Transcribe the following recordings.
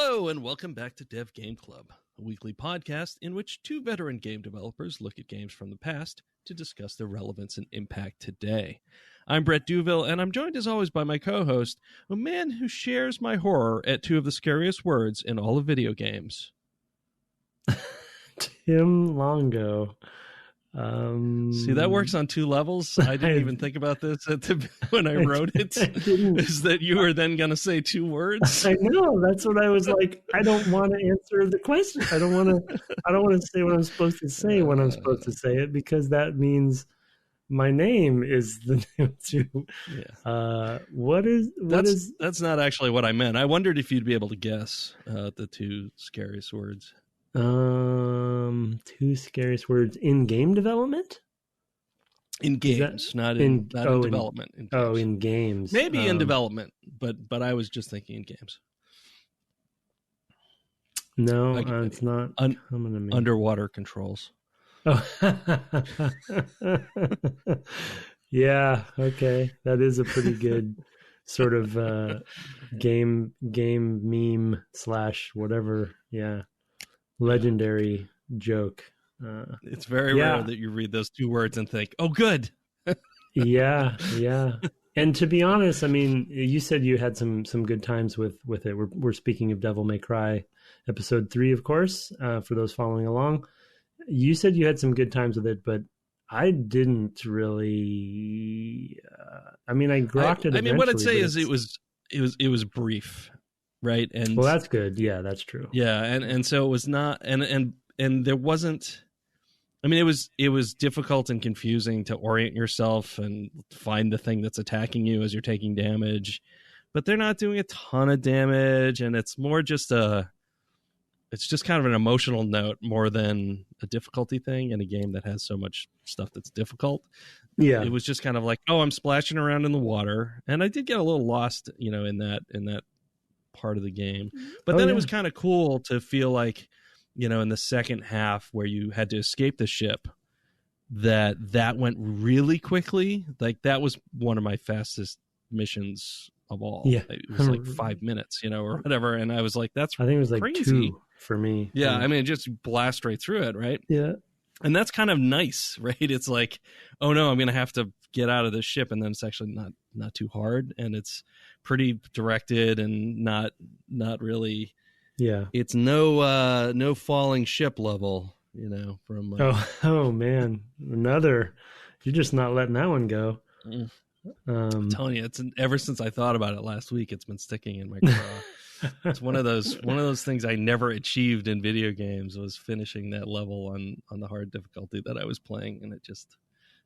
Hello, and welcome back to Dev Game Club, a weekly podcast in which two veteran game developers look at games from the past to discuss their relevance and impact today. I'm Brett Duville, and I'm joined as always by my co-host, a man who shares my horror at two of the scariest words in all of video games. Tim Longo. See, that works on two levels. I didn't even think about this when I wrote it. Is that you were then going to say two words? I know. That's what I was like. I don't want to answer the question. I don't want to say what I'm supposed to say when I'm supposed to say it, because that means my name is the name too. Yeah. That's not actually what I meant. I wondered if you'd be able to guess the two scariest words. Two scariest words in game development? In games, not in development. In games. In games. Maybe in development, but I was just thinking in games. No, it's not. Underwater controls. Oh. Yeah, okay. That is a pretty good sort of game meme / whatever. Yeah. Legendary joke. It's very rare that you read those two words and think, oh, good. Yeah. And to be honest, I mean, you said you had some good times with it. We're speaking of Devil May Cry, episode 3, of course, for those following along. You said you had some good times with it, but I didn't really. I grokked it. I mean, what I'd say is it was brief. Right. And well, that's good. Yeah, that's true. Yeah. And so it was not, and there wasn't, I mean, it was difficult and confusing to orient yourself and find the thing that's attacking you as you're taking damage, but they're not doing a ton of damage. And it's more just it's just kind of an emotional note more than a difficulty thing in a game that has so much stuff that's difficult. Yeah. It was just kind of like, oh, I'm splashing around in the water. And I did get a little lost, in that part of the game, but then it was kind of cool to feel like, in the second half where you had to escape the ship, that went really quickly. Like that was one of my fastest missions of all. Yeah, it was like 5 minutes, or whatever, and I was like, I think it was like crazy. 2 for me. Yeah, I mean, just blast right through it, right? Yeah. And that's kind of nice, right? It's like, oh no, I'm going to have to get out of this ship, and then it's actually not too hard, and it's pretty directed and not really. Yeah, it's no falling ship level, from. Oh man, you're just not letting that one go. I'm telling you, ever since I thought about it last week, it's been sticking in my craw. It's one of those things I never achieved in video games, was finishing that level on the hard difficulty that I was playing, and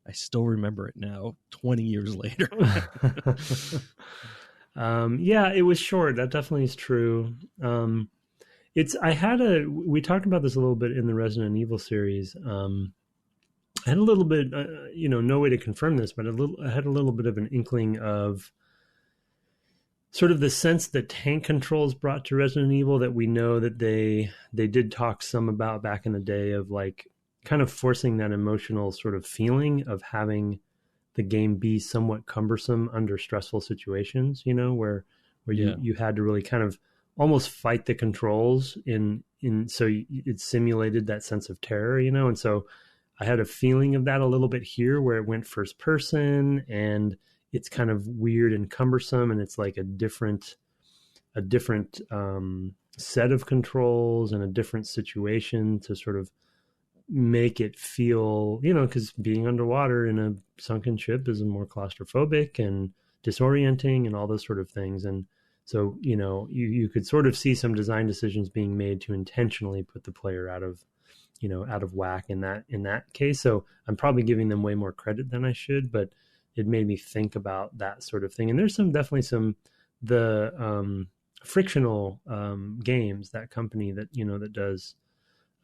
I still remember it now, 20 years later. Yeah, it was short. That definitely is true. We talked about this a little bit in the Resident Evil series. I had a little bit, no way to confirm this, but I had a little bit of an inkling of sort of the sense that tank controls brought to Resident Evil, that we know that they did talk some about back in the day, of like kind of forcing that emotional sort of feeling of having the game be somewhat cumbersome under stressful situations, where you had to really kind of almost fight the controls so it simulated that sense of terror, and so I had a feeling of that a little bit here, where it went first person and it's kind of weird and cumbersome, and it's like a different set of controls and a different situation to sort of make it feel, because being underwater in a sunken ship is more claustrophobic and disorienting and all those sort of things. And so, you could sort of see some design decisions being made to intentionally put the player out of whack in that case. So I'm probably giving them way more credit than I should, but it made me think about that sort of thing. And there's definitely the frictional games, that company that that does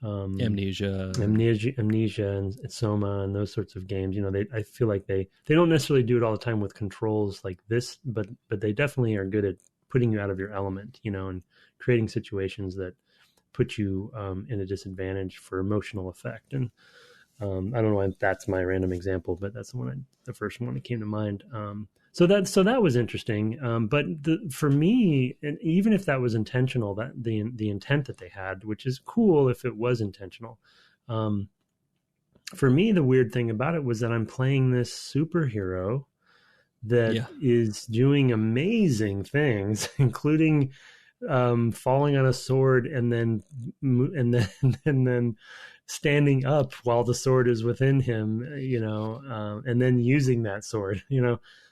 Amnesia and Soma and those sorts of games. I feel like they don't necessarily do it all the time with controls like this, but they definitely are good at putting you out of your element, and creating situations that put you in a disadvantage for emotional effect. And I don't know if that's my random example, but that's the first one that came to mind. that was interesting. But for me, and even if that was intentional, that the intent that they had, which is cool if it was intentional. For me, the weird thing about it was that I'm playing this superhero that is doing amazing things, including falling on a sword and then standing up while the sword is within him, and then using that sword,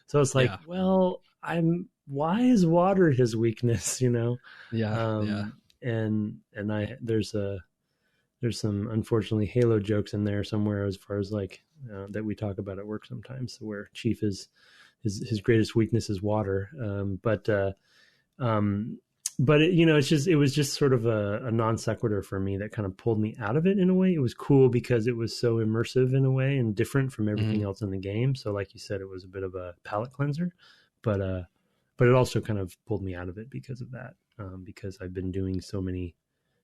So it's like, well, why is water his weakness, And there's some unfortunately Halo jokes in there somewhere as far as like that we talk about at work sometimes, where Chief is his greatest weakness is water. But it was just sort of a non sequitur for me that kind of pulled me out of it in a way. It was cool because it was so immersive in a way and different from everything else in the game. So like you said, it was a bit of a palate cleanser, but it also kind of pulled me out of it because of that, because I've been doing so many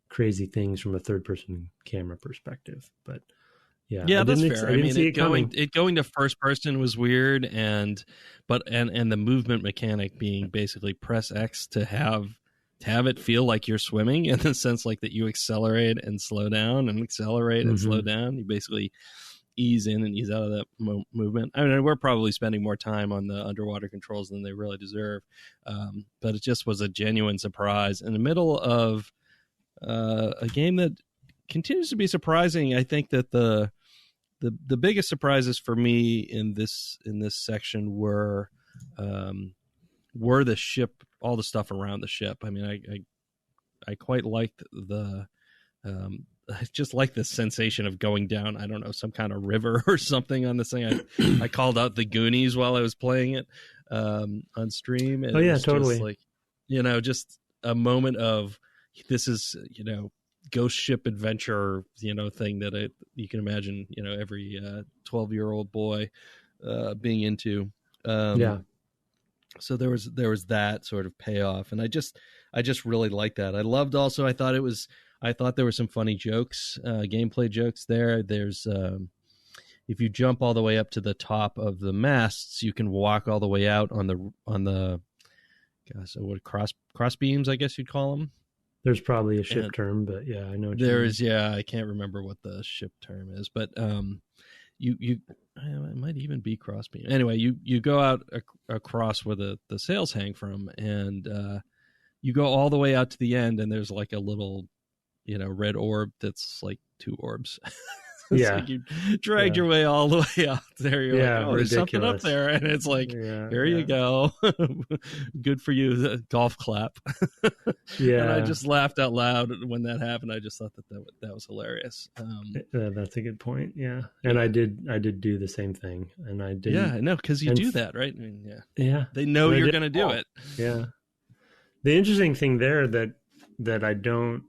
crazy things from a third person camera perspective. But yeah, that's fair. I mean, it going to first person was weird, and the movement mechanic being basically press X to have it feel like you're swimming, in the sense like that you accelerate and slow down and accelerate and slow down. You basically ease in and ease out of that movement. I mean, we're probably spending more time on the underwater controls than they really deserve, but it just was a genuine surprise in the middle of a game that continues to be surprising. I think that the biggest surprises for me in this section were the ship, all the stuff around the ship. I mean, I quite liked I just like the sensation of going down, I don't know, some kind of river or something on this thing. I called out the Goonies while I was playing it on stream. And totally. Just like, just a moment of, this is, ghost ship adventure, thing that you can imagine, every 12-year-old boy being into. So there was that sort of payoff, and I just really liked that. I loved also, I thought there were some funny jokes, gameplay jokes there. There's if you jump all the way up to the top of the masts, you can walk all the way out on the what cross beams, I guess you'd call them. There's probably a ship term, but yeah, I know what there is. Yeah, I can't remember what the ship term is, but it might even be crossbeam. Anyway, you go out across where the sails hang from, and you go all the way out to the end, and there's like a little, red orb that's like two orbs. Like you dragged your way all the way out there. You're like, there's something up there, and it's like, here you go. Good for you. The golf clap. And I just laughed out loud when that happened. I just thought that was hilarious. That's a good point. Yeah, and I did do the same thing, and I did. Yeah, no, because you do that, right? I mean, they know you're going to do it. Yeah. The interesting thing there that I don't.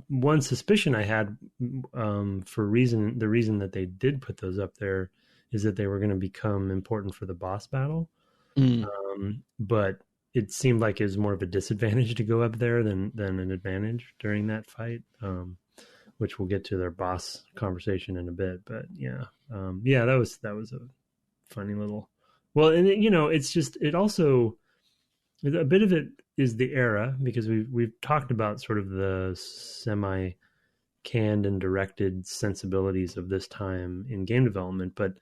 One suspicion I had the reason that they did put those up there is that they were going to become important for the boss battle. But it seemed like it was more of a disadvantage to go up there than an advantage during that fight, which we'll get to their boss conversation in a bit. But that was a funny little. Well, and it's just, it also, a bit of it is the era, because we've talked about sort of the semi-canned and directed sensibilities of this time in game development, but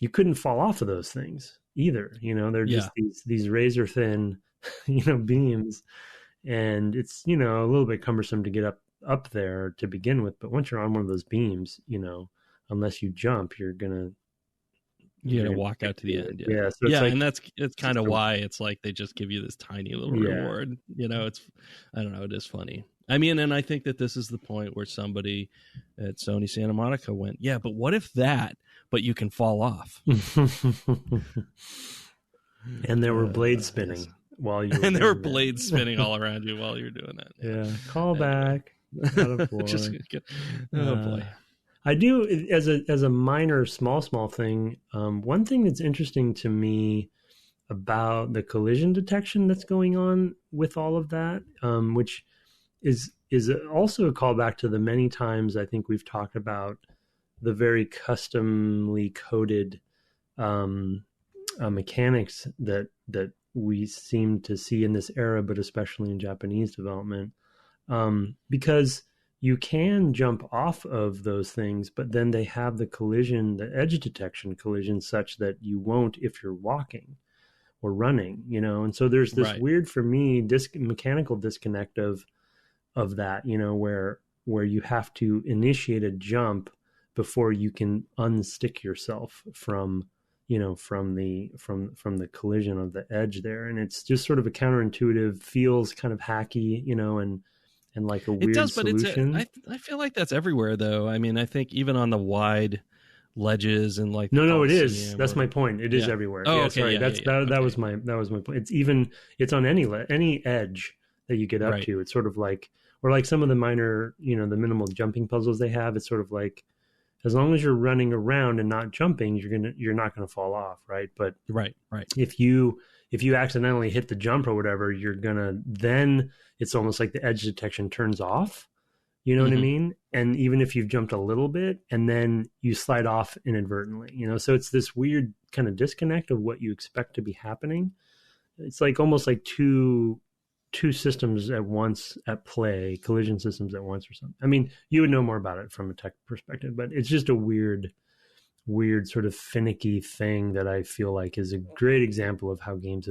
you couldn't fall off of those things either. They're just these razor thin, beams, and it's, a little bit cumbersome to get up there to begin with. But once you're on one of those beams, unless you jump, you're gonna walk out to the end. So and it's kind of why it's like they just give you this tiny little reward. It's, I don't know, it is funny. I mean, and I think that this is the point where somebody at Sony Santa Monica went, but what if but you can fall off. And there were blades spinning while you were and there were blades spinning all around you while you're doing that. Yeah. Call back. Oh boy. I do, as a minor, small thing. One thing that's interesting to me about the collision detection that's going on with all of that, which is also a callback to the many times I think we've talked about the very customly coded mechanics that we seem to see in this era, but especially in Japanese development, because you can jump off of those things, but then they have the edge detection collision, such that you won't if you're walking or running, and so there's this weird, for me, mechanical disconnect of that, where you have to initiate a jump before you can unstick yourself from the collision of the edge there. And it's just sort of a counterintuitive, feels kind of hacky, and like a weird solution. I feel like that's everywhere, though. I mean, I think even on the wide ledges and like no, it is. That's my point. It is everywhere. Oh, yeah, okay. Sorry. That was my point. It's on any edge that you get up to. It's sort of like, or like some of the minor, the minimal jumping puzzles they have. It's sort of like, as long as you're running around and not jumping, you're not gonna fall off, right? But right. If you accidentally hit the jump or whatever, then it's almost like the edge detection turns off. You know what I mean? And even if you've jumped a little bit, and then you slide off inadvertently, so it's this weird kind of disconnect of what you expect to be happening. It's like almost like two systems at once at play, collision systems at once or something. I mean, you would know more about it from a tech perspective, but it's just a weird sort of finicky thing that I feel like is a great example of how games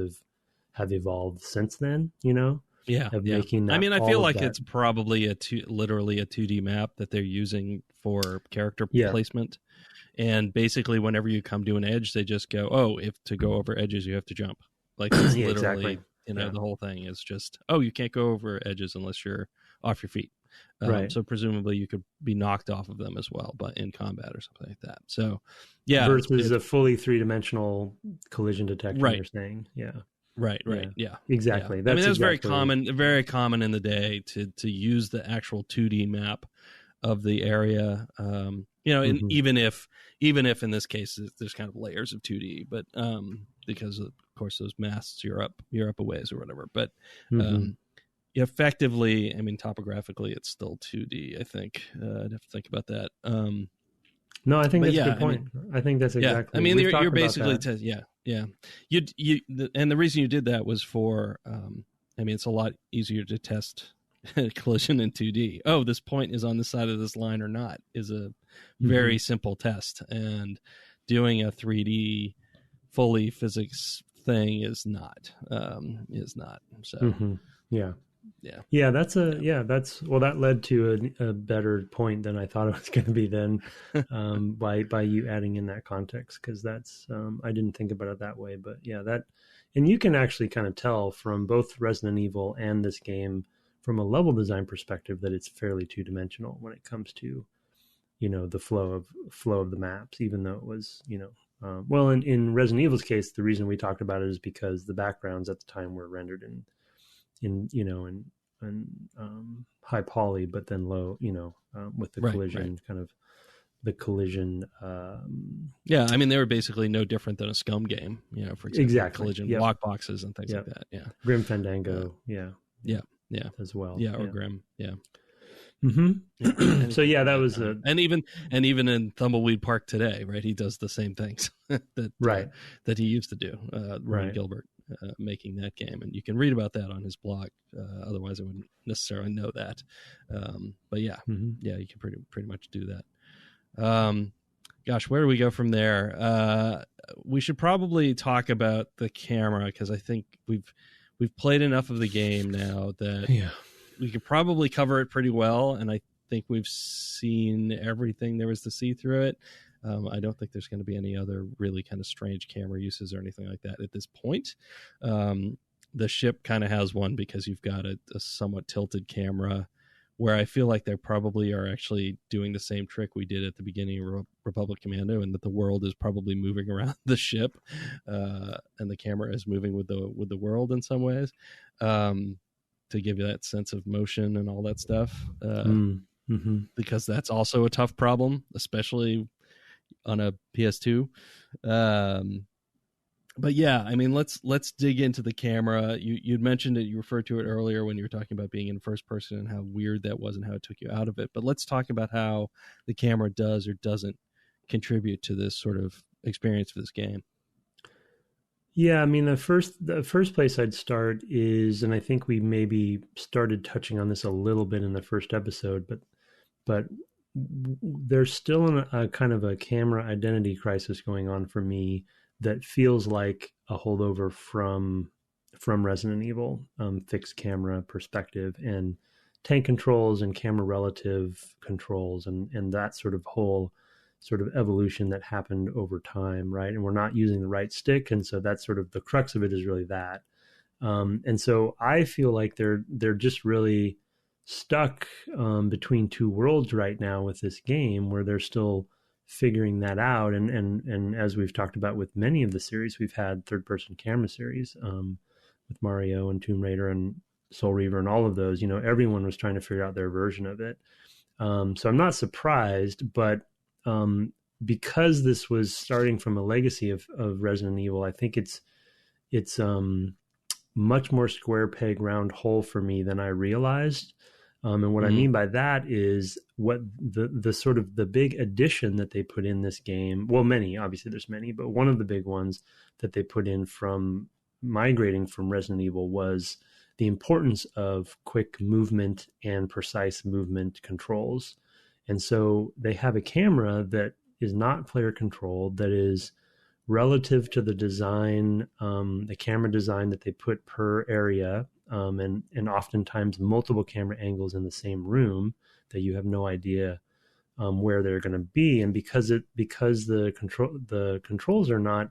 have evolved since then, making that, I mean, I feel like it's probably literally a 2D map that they're using for character placement. And basically whenever you come to an edge, they just go, oh, if to go over edges, you have to jump. Like it's literally, exactly. The whole thing is just, oh, you can't go over edges unless you're off your feet. Right. So presumably you could be knocked off of them as well, but in combat or something like that. So, yeah. Versus a fully three-dimensional collision detection, you're saying. Yeah. Right. Yeah. Exactly. Yeah. That's that's very common in the day to use the actual 2D map of the area. And even if in this case there's kind of layers of 2D, but because of course those masts you're up a ways or whatever, but effectively, I mean, topographically it's still 2D. I think I'd have to think about that. No, I think that's a good point. I think that's exactly. I mean, you're basically you and the reason you did that was for I mean, it's a lot easier to test collision in 2D. Oh, this point is on the side of this line or not is a very simple test, and doing a 3D fully physics thing is not. So that led to a better point than I thought it was going to be then, by you adding in that context, because that's I didn't think about it that way, but and you can actually kind of tell from both Resident Evil and this game from a level design perspective that it's fairly two-dimensional when it comes to the flow of the maps, even though it was well, in Resident Evil's case, the reason we talked about it is because the backgrounds at the time were rendered in high poly, but then low, with the collision kind of the collision. I mean, they were basically no different than a Scum game, for example, collision block boxes and things like that. Yeah. Grim Fandango. Yeah. As well. Yeah. Or Grim. Yeah. So that was and even in Thumbleweed Park today, right? He does the same things that he used to do. Ron Gilbert making that game, and you can read about that on his blog. Otherwise, I wouldn't necessarily know that. But you can pretty much do that. Gosh, where do we go from there? We should probably talk about the camera, because I think we've played enough of the game now that we could probably cover it pretty well, and I think we've seen everything there was to see through it. I don't think there's going to be any other really kind of strange camera uses or anything like that at this point. The ship kind of has one because you've got a somewhat tilted camera, where I feel like they probably are actually doing the same trick we did at the beginning of Republic Commando, and that the world is probably moving around the ship, and the camera is moving with the world in some ways, to give you that sense of motion and all that stuff. Because that's also a tough problem, especially on a PS2. But I mean, let's dig into the camera. You'd mentioned it, you referred to it earlier when you were talking about being in first person and how weird that was and how it took you out of it. But let's talk about how the camera does or doesn't contribute to this sort of experience for this game. Yeah, I mean, the first place I'd start is, and I think we maybe started touching on this a little bit in the first episode, but there's still a kind of a camera identity crisis going on for me that feels like a holdover from Resident Evil, fixed camera perspective and tank controls and camera relative controls and that sort of whole sort of evolution that happened over time, right? And we're not using the right stick, and so that's sort of the crux of it is really that. And so I feel like they're just really stuck between two worlds right now with this game, where they're still figuring that out. And as we've talked about with many of the series, we've had third person camera series with Mario and Tomb Raider and Soul Reaver and all of those. You know, everyone was trying to figure out their version of it. So I'm not surprised, but because this was starting from a legacy of Resident Evil, I think it's much more square peg round hole for me than I realized. And what I mean by that is what the sort of the big addition that they put in this game. Well, obviously there's many, but one of the big ones that they put in from migrating from Resident Evil was the importance of quick movement and precise movement controls. And so they have a camera that is not player controlled, that is relative to the design, the camera design that they put per area, and oftentimes multiple camera angles in the same room that you have no idea where they're going to be. And because the controls are not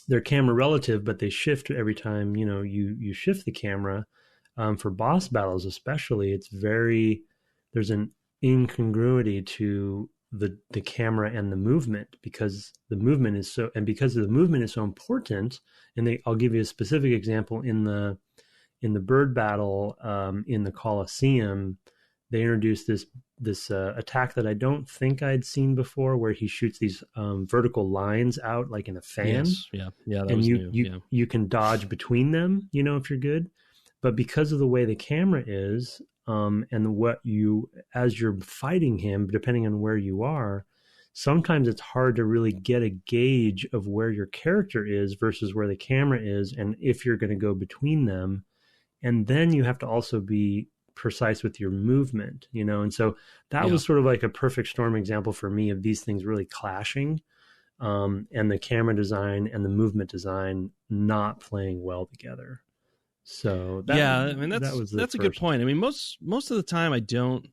they're camera relative, but they shift every time you shift the camera. For boss battles especially, there's an incongruity to the camera and the movement, because the movement is so important. And I'll give you a specific example in the bird battle in the Colosseum. They introduced this attack that I don't think I'd seen before, where he shoots these vertical lines out like in a fan. Yes. Yeah, that and was you new. you can dodge between them, if you're good. But because of the way the camera is, and as you're fighting him, depending on where you are, sometimes it's hard to really get a gauge of where your character is versus where the camera is, and if you're going to go between them. And then you have to also be precise with your movement, and so that was sort of like a perfect storm example for me of these things really clashing, and the camera design and the movement design not playing well together. So that's a good point. I mean, most of the time I don't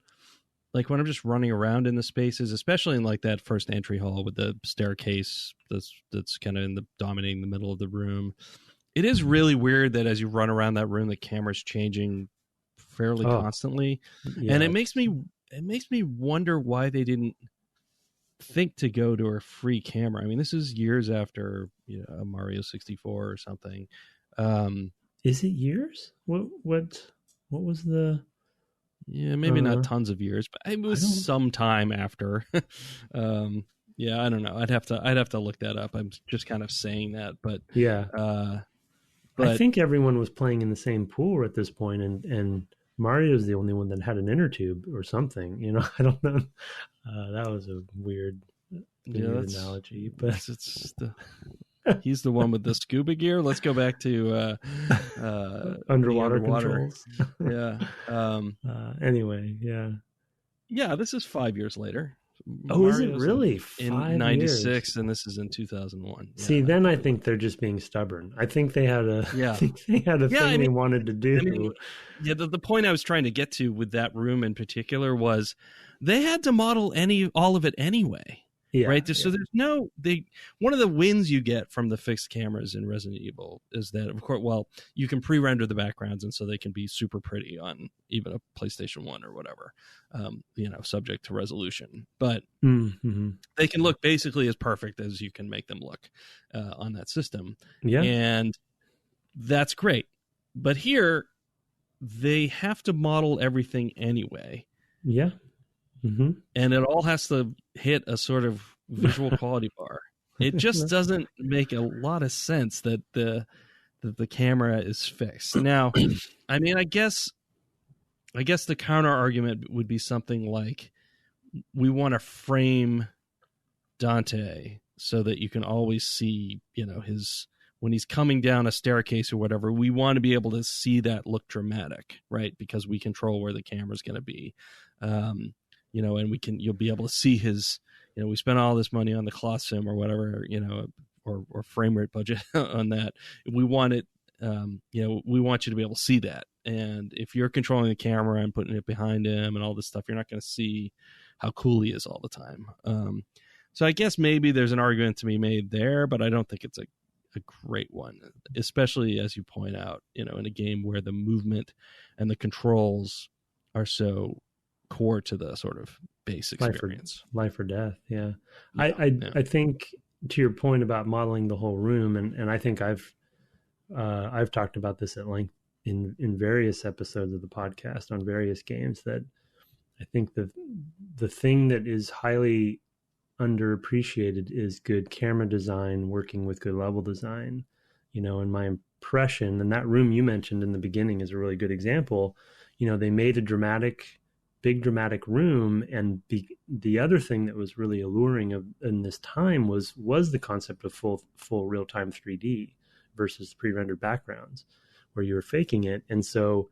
like when I'm just running around in the spaces, especially in like that first entry hall with the staircase that's kind of dominating the middle of the room. It is really weird that as you run around that room, the camera's changing fairly constantly, and it makes me wonder why they didn't think to go to a free camera. I mean, this is years after a Mario 64 or something. Is it years? What was the? Yeah, maybe not tons of years, but it was some time after. Yeah, I don't know. I'd have to look that up. I'm just kind of saying that, but yeah. But I think everyone was playing in the same pool at this point, and Mario's the only one that had an inner tube or something. I don't know. That was a weird analogy, but he's the one with the scuba gear. Let's go back to underwater controls. Yeah. Anyway, yeah. Yeah, this is 5 years later. Oh, Mario's is it really? In 96, and this is in 2001. Yeah. See, then I think they're just being stubborn. I think they had a thing they wanted to do. I mean, the point I was trying to get to with that room in particular was they had to model all of it anyway. Yeah, right. So there's one of the wins you get from the fixed cameras in Resident Evil is that, of course, you can pre-render the backgrounds, and so they can be super pretty on even a PlayStation 1 or whatever, subject to resolution. But they can look basically as perfect as you can make them look on that system. Yeah, and that's great. But here, they have to model everything anyway. Yeah. Mm-hmm. And it all has to hit a sort of visual quality bar. It just doesn't make a lot of sense that the camera is fixed. Now, I mean, I guess the counter argument would be something like, we want to frame Dante so that you can always see, when he's coming down a staircase or whatever, we want to be able to see that look dramatic, right? Because we control where the camera's going to be, and you'll be able to see his, we spent all this money on the cloth sim or whatever, or frame rate budget on that. We want it, we want you to be able to see that. And if you're controlling the camera and putting it behind him and all this stuff, you're not going to see how cool he is all the time. So I guess maybe there's an argument to be made there, but I don't think it's a great one, especially as you point out, in a game where the movement and the controls are so core to the sort of base experience. Life or death. Yeah. I think to your point about modeling the whole room, and I think I've talked about this at length in various episodes of the podcast on various games, that I think the thing that is highly underappreciated is good camera design working with good level design. And my impression, and that room you mentioned in the beginning is a really good example. They made a big dramatic room, and the other thing that was really alluring in this time was the concept of full real-time 3D versus pre-rendered backgrounds where you were faking it. And so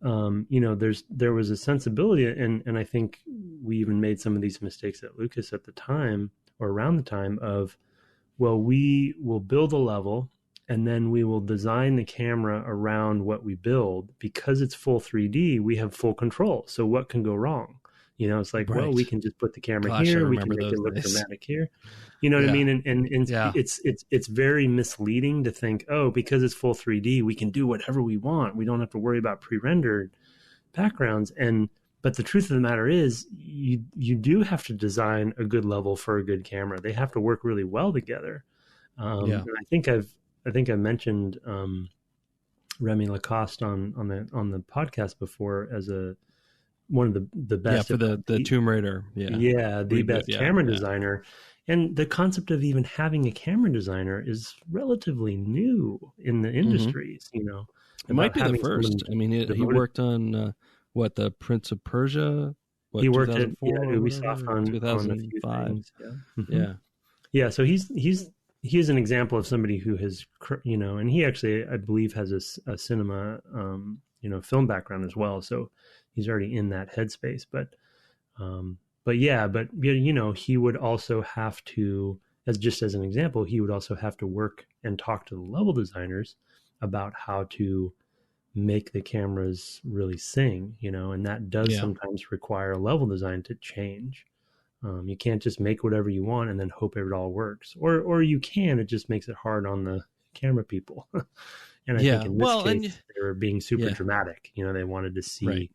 there was a sensibility, and I think we even made some of these mistakes at Lucas at the time, or around the time of, well, we will build a level and then we will design the camera around what we build. Because it's full 3D, we have full control. So what can go wrong? It's like, well, we can just put the camera here. We can make it look dramatic here. You know what I mean? And it's very misleading to think, oh, because it's full 3D, we can do whatever we want. We don't have to worry about pre-rendered backgrounds. But the truth of the matter is, you do have to design a good level for a good camera. They have to work really well together. And I think I mentioned Remy Lacoste on the podcast before as one of the best for the Tomb Raider the best camera designer. And the concept of even having a camera designer is relatively new in the industries. It might be the first. I mean, he worked on the Prince of Persia. He worked at Ubisoft on 2005. Yeah. So he's an example of somebody who has, and he actually, I believe, has a cinema, film background as well. So he's already in that headspace. But he would also have to, as an example, he would also have to work and talk to the level designers about how to make the cameras really sing, and that does sometimes require level design to change. You can't just make whatever you want and then hope it all works, or you can. It just makes it hard on the camera people. And I think in this case, they were being super dramatic. They wanted to see,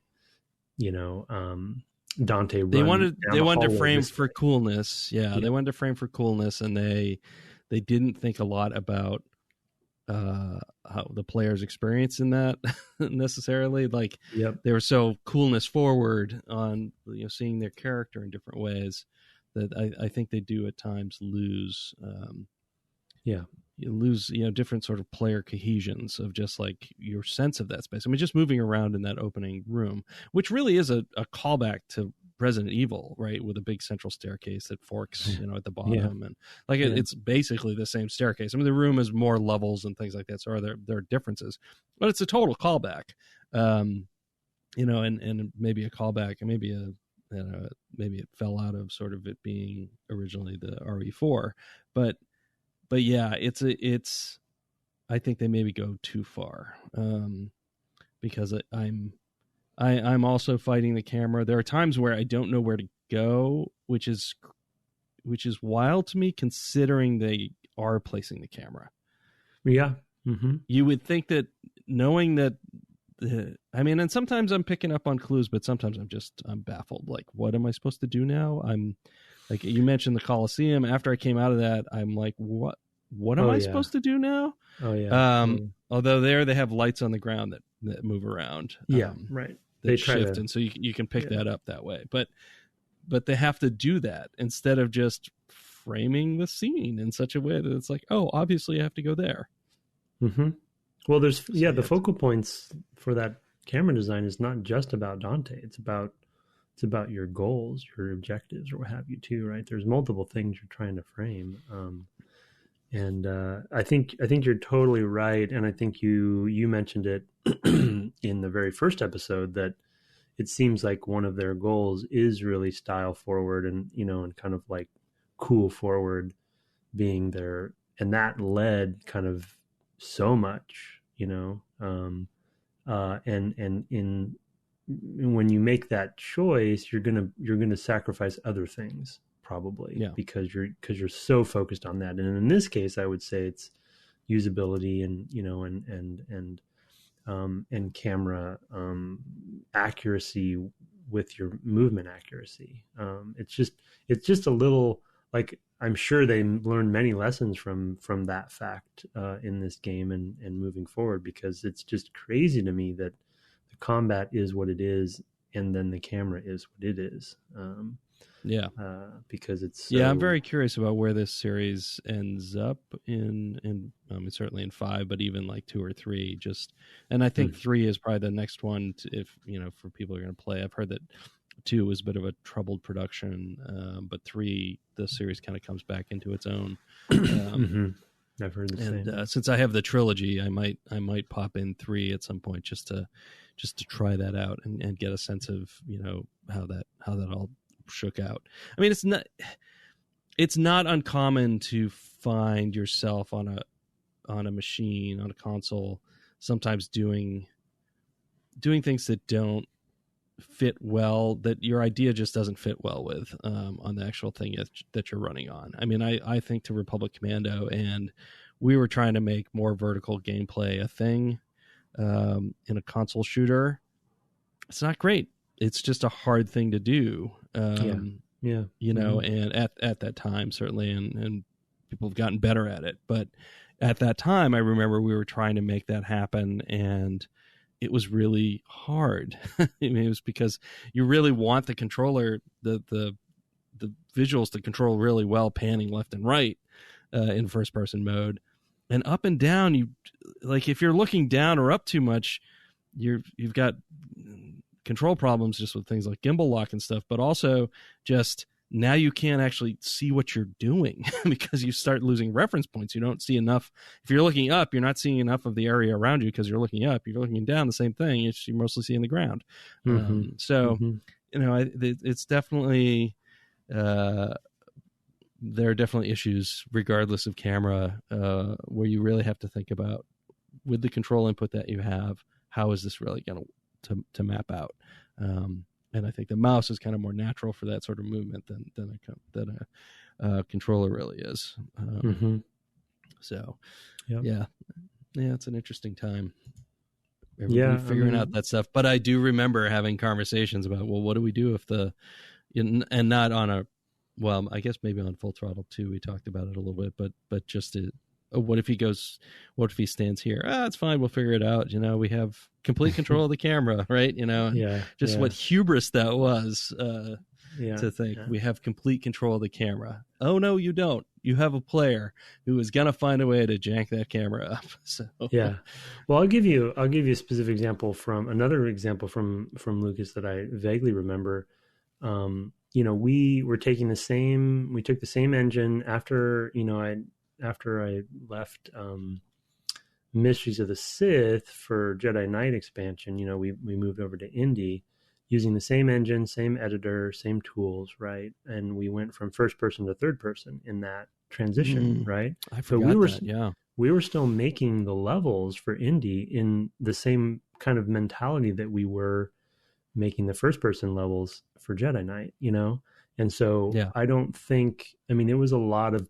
Dante run. They wanted to frame for coolness. They wanted to frame for coolness, and they didn't think a lot about how the player's experience in that necessarily. They were so coolness forward on seeing their character in different ways that I think they do at times lose you lose different sort of player cohesions of just like your sense of that space. I mean, just moving around in that opening room, which really is a callback to Resident Evil, right, with a big central staircase that forks at the bottom, and it's basically the same staircase. I mean, the room has more levels and things like that, so there are differences, but it's a total callback. And maybe a callback, and maybe it fell out of sort of it being originally the RE4, but yeah, it's I think they maybe go too far, because I'm also fighting the camera. There are times where I don't know where to go, which is wild to me, considering they are placing the camera. Yeah. Mm-hmm. You would think that, knowing that, and sometimes I'm picking up on clues, but sometimes I'm baffled. Like, what am I supposed to do now? I'm like, you mentioned the Colosseum. After I came out of that, I'm like, what am I supposed to do now? Oh yeah. Although there they have lights on the ground that move around. Right. They shift, and so you can pick that up that way. But they have to do that instead of just framing the scene in such a way that it's like, oh, obviously you have to go there. Mm-hmm. Well, the focal points for that camera design is not just about Dante. It's about it's about your goals, your objectives, or what have you too, right? There's multiple things you're trying to frame. And I think you're totally right. And I think you mentioned it in the very first episode that it seems like one of their goals is really style forward and, and kind of like cool forward being there. And that led kind of so much, and when you make that choice, you're gonna sacrifice other things probably, because you're so focused on that. And in this case, I would say it's usability and and camera accuracy with your movement accuracy. It's just a little, like, I'm sure they learned many lessons from that fact in this game and moving forward, because it's just crazy to me that the combat is what it is and then the camera is what it is. Because it's so... I'm very curious about where this series ends up in certainly in 5, but even like 2 or 3. And I think 3 is probably the next one if for people who are going to play. I've heard that 2 was a bit of a troubled production, but 3, the series kind of comes back into its own. I've heard the same. Since I have the trilogy, I might pop in 3 at some point just to try that out and get a sense of how that all shook out. I mean, it's not uncommon to find yourself on a machine, on a console, sometimes doing things that don't fit well, that your idea just doesn't fit well with on the actual thing that you're running on. I mean, I think to Republic Commando, and we were trying to make more vertical gameplay a thing in a console shooter. It's not great. It's just a hard thing to do. And at that time, certainly, and people have gotten better at it. But at that time, I remember we were trying to make that happen, and it was really hard. I mean, it was because you really want the controller, the visuals to control really well, panning left and right in first person mode, and up and down. You, like, if you're looking down or up too much, you've got control problems just with things like gimbal lock and stuff, but also just now you can't actually see what you're doing because you start losing reference points. You don't see enough. If you're looking up, you're not seeing enough of the area around you because you're looking up. If you're looking down, the same thing. You're mostly seeing the ground. It's definitely there are definitely issues regardless of camera where you really have to think about, with the control input that you have, how is this really going to map out? And I think the mouse is kind of more natural for that sort of movement than a controller really is. So, it's an interesting time. Everybody figuring out that stuff. But I do remember having conversations about, well, what do we do if and not on a, well, I guess maybe on Full Throttle too, we talked about it a little bit, but just what if he stands here? It's fine. We'll figure it out. We have complete control of the camera, right? What hubris that was to think we have complete control of the camera. Oh no, you don't. You have a player who is going to find a way to jank that camera up. So well, I'll give you a specific example from Lucas that I vaguely remember. We took the same engine after I left Mysteries of the Sith for Jedi Knight expansion. We moved over to Indy using the same engine, same editor, same tools, right? And we went from first person to third person in that transition, right? I forgot we were still making the levels for Indy in the same kind of mentality that we were making the first person levels for Jedi Knight, And so I don't think, it was a lot of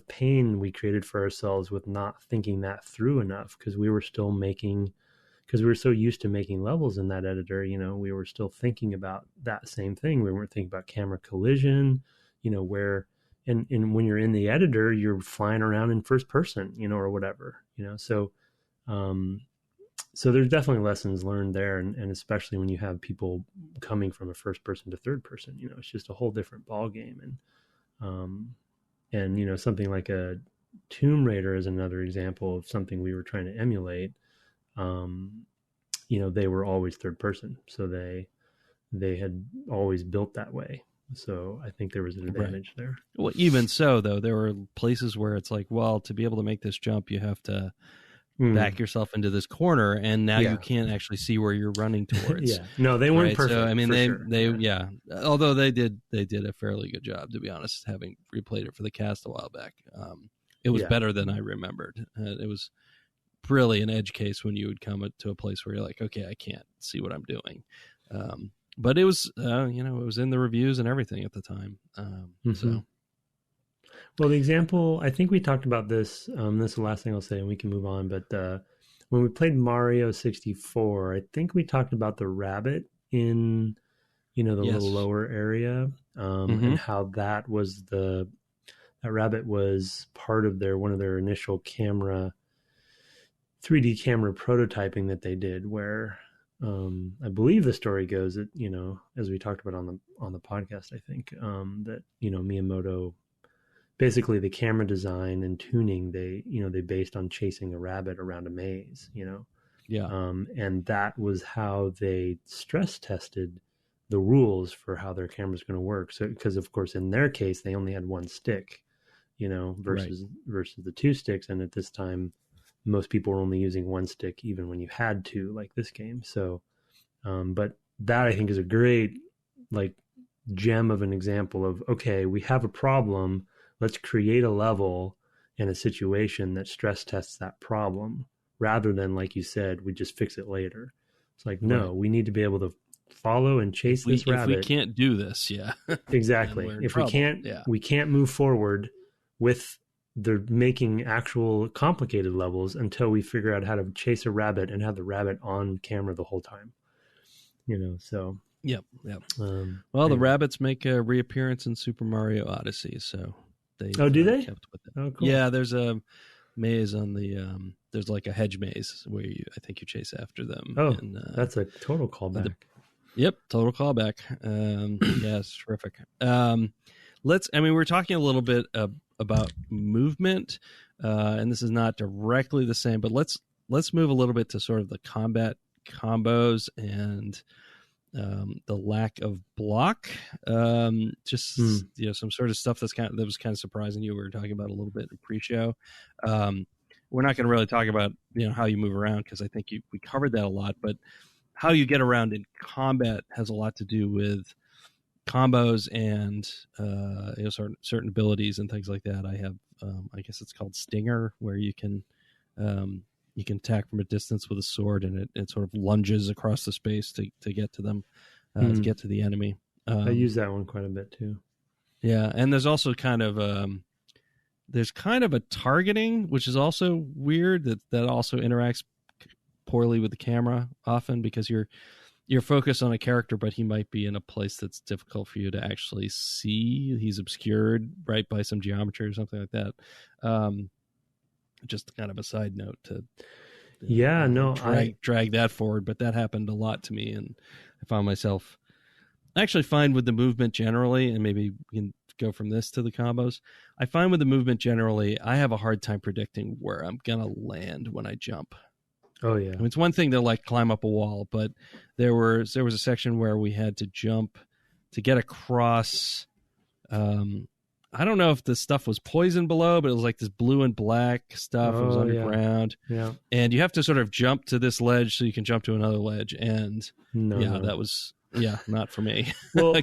pain we created for ourselves with not thinking that through enough, because we were so used to making levels in that editor. We were still thinking about that same thing. We weren't thinking about camera collision, where, and when you're in the editor, you're flying around in first person, or whatever, so there's definitely lessons learned there. And especially when you have people coming from a first person to third person, it's just a whole different ball game. And something like a Tomb Raider is another example of something we were trying to emulate. They were always third person. So they had always built that way. So I think there was an advantage there. Well, even so, though, there were places where it's like, well, to be able to make this jump, you have to back yourself into this corner, and now you can't actually see where you're running towards. No, they weren't perfect. So, I mean, they sure. although they did a fairly good job, to be honest, having replayed it for the cast a while back. It was better than I remembered. It was really an edge case when you would come to a place where you're like, okay, I can't see what I'm doing. But it was, it was in the reviews and everything at the time. So, well, the example, I think we talked about this. This is the last thing I'll say, and we can move on. But when we played Mario 64, I think we talked about the rabbit in, the little lower area, and how that rabbit was part of one of their initial 3D camera prototyping that they did, where I believe the story goes that, as we talked about on the podcast, I think, that, Miyamoto, basically the camera design and tuning, they based on chasing a rabbit around a maze, and that was how they stress tested the rules for how their camera's going to work. So, because of course in their case, they only had one stick, versus the two sticks. And at this time, most people were only using one stick, even when you had two, like this game. So, but that I think is a great, gem of an example of, okay, we have a problem. Let's create a level and a situation that stress tests that problem, rather than, like you said, we just fix it later. It's like, no, we need to be able to follow and chase this rabbit. If we can't do this, exactly. If we can't move forward with they're making actual complicated levels until we figure out how to chase a rabbit and have the rabbit on camera the whole time. So. Yep. The rabbits make a reappearance in Super Mario Odyssey, so they. Oh, do they? Kept with it. Oh, cool. Yeah, there's a maze on the. There's like a hedge maze where I think you chase after them. Oh, that's a total callback. Total callback. Yeah, it's terrific. We're talking a little bit about movement, and this is not directly the same, but let's move a little bit to sort of the combat combos and the lack of block. Some sort of stuff that was kind of surprising. We were talking about a little bit in pre-show. We're not going to really talk about how you move around, because I think we covered that a lot, but how you get around in combat has a lot to do with combos and certain abilities and things like that. I have I guess it's called Stinger, where you can attack from a distance with a sword, and it sort of lunges across the space to get to them, to get to the enemy. I use that one quite a bit too. Yeah, and there's also kind of a targeting, which is also weird, that also interacts poorly with the camera often, because you're focused on a character, but he might be in a place that's difficult for you to actually see. He's obscured right by some geometry or something like that. Just kind of a side note to drag that forward, but that happened a lot to me, and I found myself actually fine with the movement generally, and maybe we can go from this to the combos. I find with the movement generally, I have a hard time predicting where I'm gonna land when I jump. Oh yeah, it's one thing to climb up a wall, but there was a section where we had to jump to get across. I don't know if the stuff was poison below, but it was like this blue and black stuff. It was underground. Yeah. And you have to sort of jump to this ledge so you can jump to another ledge. And that was, not for me. Well, I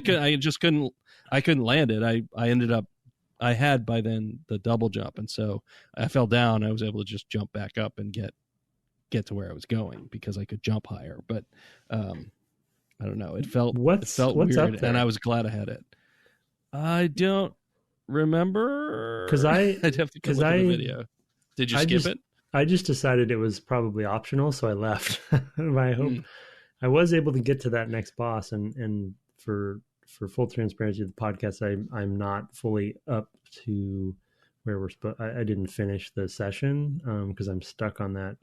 couldn't land it. I had by then the double jump. And so I fell down. I was able to just jump back up and get to where I was going because I could jump higher. But I don't know. It felt weird, and I was glad I had it. I don't remember, because I'd have to look at the video. Did you skip it? I just decided it was probably optional, so I left. I hope I was able to get to that next boss, and for full transparency of the podcast, I'm not fully up to where we're supposed. I didn't finish the session because I'm stuck on that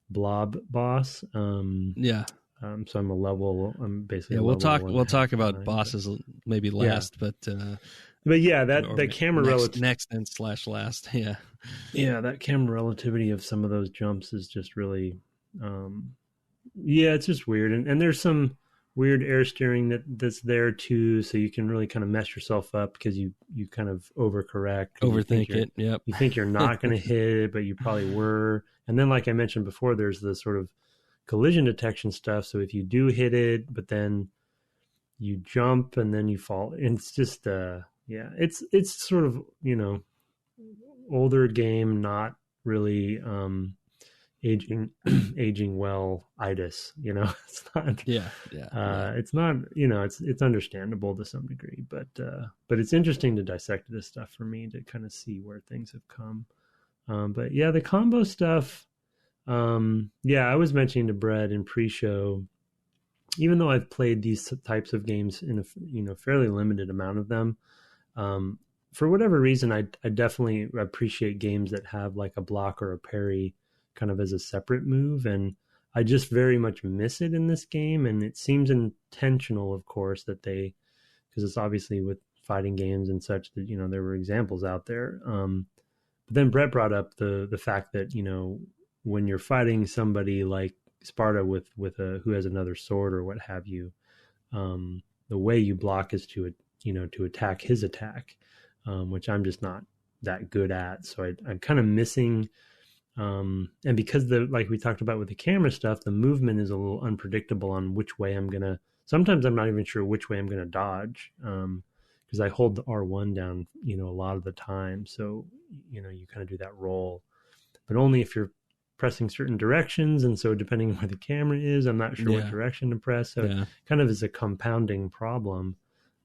blob boss. So I'm basically we'll talk about bosses maybe last, but that camera next and / last. That camera relativity of some of those jumps is just really it's just weird, and there's some weird air steering that's there too, so you can really kind of mess yourself up because you kind of overcorrect, overthink it. Yep. You think you're not going to hit it, but you probably were. And then, like I mentioned before, there's the sort of collision detection stuff. So if you do hit it, but then you jump and then you fall, and it's just it's sort of, you know, older game, not really aging well itis, you know. It's not it's not, you know, it's understandable to some degree, but it's interesting to dissect this stuff for me to kind of see where things have come. But yeah, the combo stuff, I was mentioning to Brett in pre-show, even though I've played these types of games in a, you know, fairly limited amount of them, for whatever reason, I definitely appreciate games that have like a block or a parry kind of as a separate move, and I just very much miss it in this game. And it seems intentional, of course, that they, because it's obviously with fighting games and such that, you know, there were examples out there. But then Brett brought up the fact that, you know, when you're fighting somebody like Sparda with a who has another sword or what have you, the way you block is to attack his attack, which I'm just not that good at. So I'm kind of missing. And because like we talked about with the camera stuff, the movement is a little unpredictable on which way sometimes I'm not even sure which way I'm going to dodge. Because I hold the R1 down, you know, a lot of the time. So, you know, you kind of do that roll, but only if you're pressing certain directions. And so depending on where the camera is, I'm not sure what direction to press. So it kind of is a compounding problem.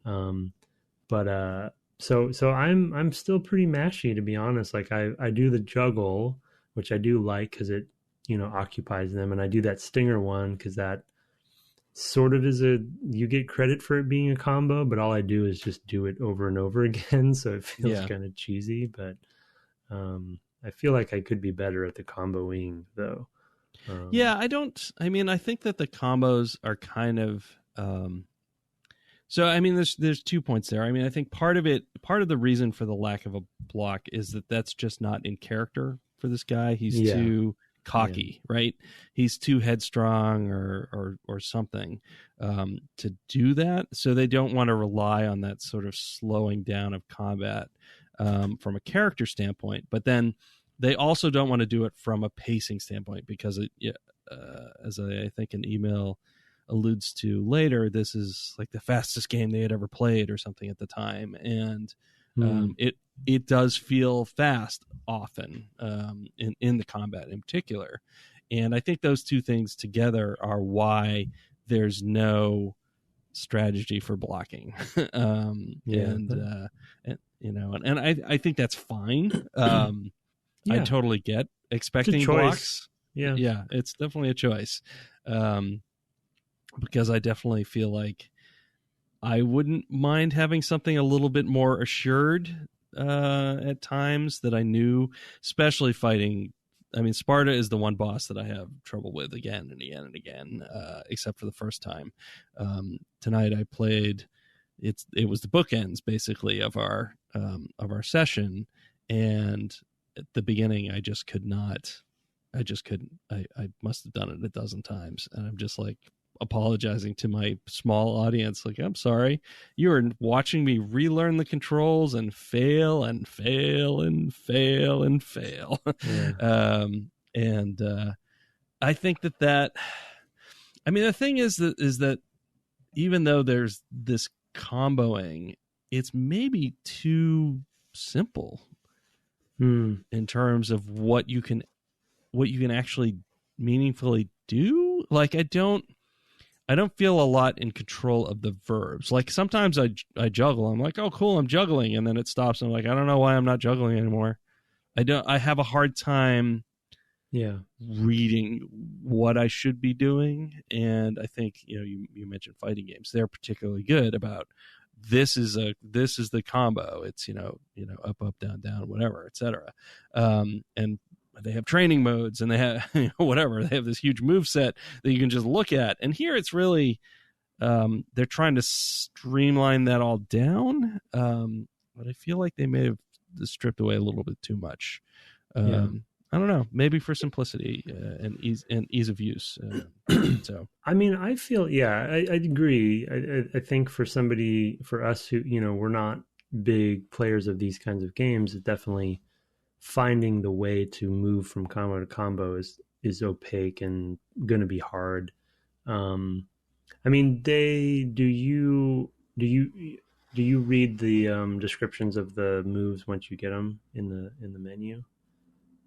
So I'm still pretty mashy, to be honest. Like I do the juggle, which I do like because it, you know, occupies them. And I do that stinger one because that sort of you get credit for it being a combo, but all I do is just do it over and over again. So it feels kind of cheesy, but I feel like I could be better at the comboing though. I think that the combos are kind of, so, I mean, there's 2 points there. I mean, I think part of the reason for the lack of a block is that's just not in character for this guy. He's too cocky, right? He's too headstrong or something to do that. So they don't want to rely on that sort of slowing down of combat from a character standpoint. But then they also don't want to do it from a pacing standpoint because as I think an email alludes to later, this is like the fastest game they had ever played or something at the time, and it does feel fast often in the combat in particular. And I think those two things together are why there's no strategy for blocking. And you know, and I think that's fine. I totally get expecting blocks. Yeah, it's definitely a choice. Because I definitely feel like I wouldn't mind having something a little bit more assured at times that I knew, especially fighting. I mean, Sparda is the one boss that I have trouble with again and again and again, except for the first time. Tonight I played. It was the bookends basically of our session, and at the beginning I just could not. I just couldn't. I must have done it a dozen times, and I'm just like apologizing to my small audience, like, I'm sorry, you are watching me relearn the controls and fail and fail and fail and fail. I think that I mean, the thing is that even though there's this comboing, it's maybe too simple in terms of what you can actually meaningfully do. Like I don't feel a lot in control of the verbs. Like sometimes I juggle. I'm like, oh, cool, I'm juggling. And then it stops. I'm like, I don't know why I'm not juggling anymore. I have a hard time reading what I should be doing. And I think, you know, you mentioned fighting games. They're particularly good about this is the combo. It's, you know, up, down, down, whatever, etc. And they have training modes and they have whatever. They have this huge move set that you can just look at. And here it's really they're trying to streamline that all down. But I feel like they may have stripped away a little bit too much. I don't know, maybe for simplicity and ease of use. So I mean, I feel, I agree. I think for us who, we're not big players of these kinds of games, it definitely finding the way to move from combo to combo is opaque and going to be hard. I mean, do you read the descriptions of the moves once you get them in the menu?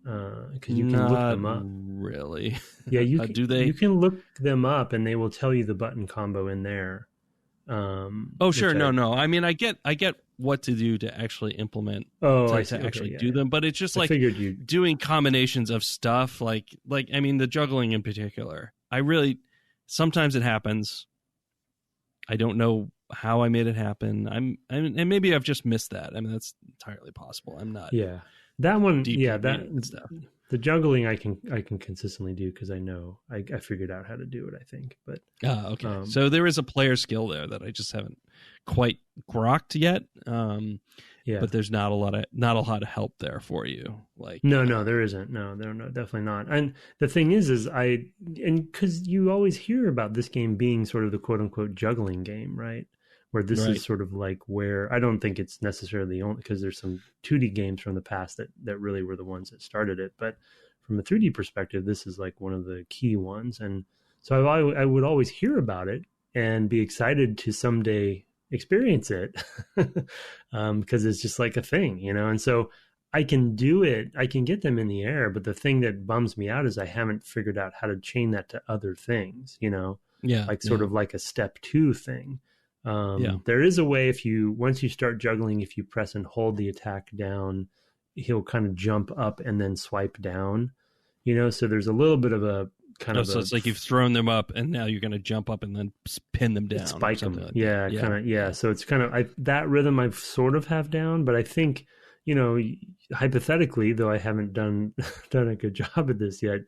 Because you can look them up. Really? Yeah, you can, do they? You can look them up, and they will tell you the button combo in there. Oh, sure. No. I mean, I get what to do to actually implement. To actually do them, but it's just like doing combinations of stuff. Like I mean, the juggling in particular. Sometimes it happens. I don't know how I made it happen. And maybe I've just missed that. I mean, that's entirely possible. I'm not. Yeah. That one, stuff. The juggling I can consistently do because I know I figured out how to do it. I think, but okay. So there is a player skill there that I just haven't quite grokked yet. But there's not a lot of help there for you. Like no, there isn't. No, definitely not. And the thing is because you always hear about this game being sort of the quote unquote juggling game, right? Where this is sort of like where I don't think it's necessarily only because there's some 2D games from the past that really were the ones that started it. But from a 3D perspective, this is like one of the key ones. And so I would always hear about it and be excited to someday experience it because it's just like a thing, And so I can do it. I can get them in the air. But the thing that bums me out is I haven't figured out how to chain that to other things, sort of like a step 2 thing. There is a way once you start juggling, if you press and hold the attack down, he'll kind of jump up and then swipe down, so there's a little bit of a kind of, so it's like you've thrown them up and now you're going to jump up and then pin them down, spike them. Like So it's kind of, that rhythm I've sort of have down, but I think, hypothetically, though I haven't done a good job at this yet,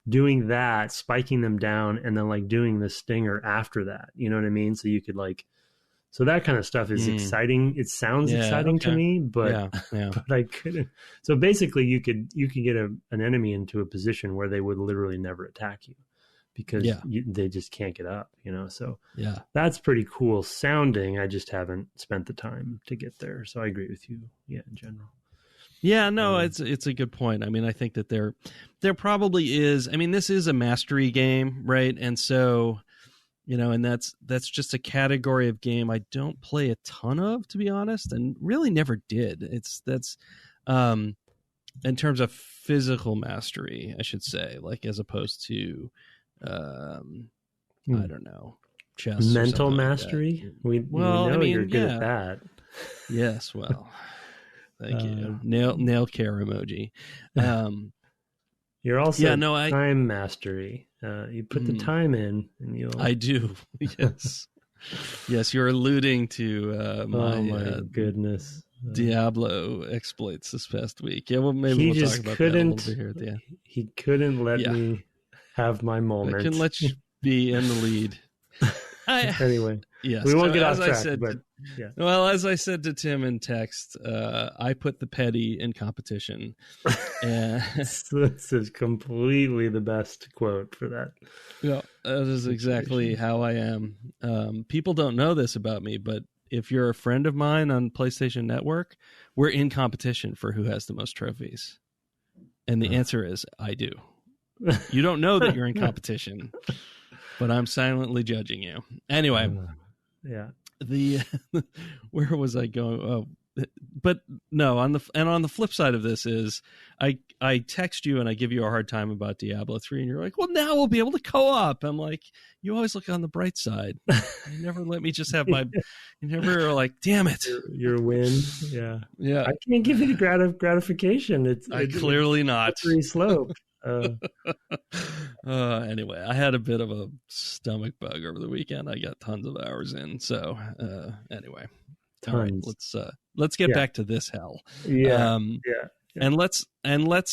doing that, spiking them down and then like doing the stinger after that, you know what I mean? So you could so that kind of stuff is exciting. It sounds exciting to me, but but I couldn't. So basically, you could get an enemy into a position where they would literally never attack you because they just can't get up. So that's pretty cool sounding. I just haven't spent the time to get there. So I agree with you. Yeah, in general. Yeah, no, it's a good point. I mean, I think that there probably is. I mean, this is a mastery game, right? And so. And that's just a category of game I don't play a ton of, to be honest, and really never did. That's in terms of physical mastery, I should say, like as opposed to I don't know, chess. Mental mastery. Like we know you're good at that. Yes, well, thank you. Nail care emoji. You're also time mastery. You put the time in, and you'll. I do. Yes, yes. You're alluding to my goodness, Diablo exploits this past week. Yeah, well, maybe we'll talk about that a little bit here at the end. He couldn't let me have my moment. I can let you be in the lead. Anyway, yes, we won't get off track. Well, as I said to Tim in text, I put the petty in competition. This is completely the best quote for that. Yeah, that is exactly how I am. People don't know this about me, but if you're a friend of mine on PlayStation Network, we're in competition for who has the most trophies. And the answer is, I do. You don't know that you're in competition, but I'm silently judging you. Anyway. Where was I going? Oh, but no, on the flip side of this is I text you and I give you a hard time about Diablo 3 and you're like, well, now we'll be able to co-op. I'm like, you always look on the bright side. You never let me just have you never are like, damn it. Your win. Yeah. I can't give you the gratification. It's clearly not. Slippery slope. Anyway, I had a bit of a stomach bug over the weekend. I got tons of hours in. So anyway, all right, let's get back to this hell. And let's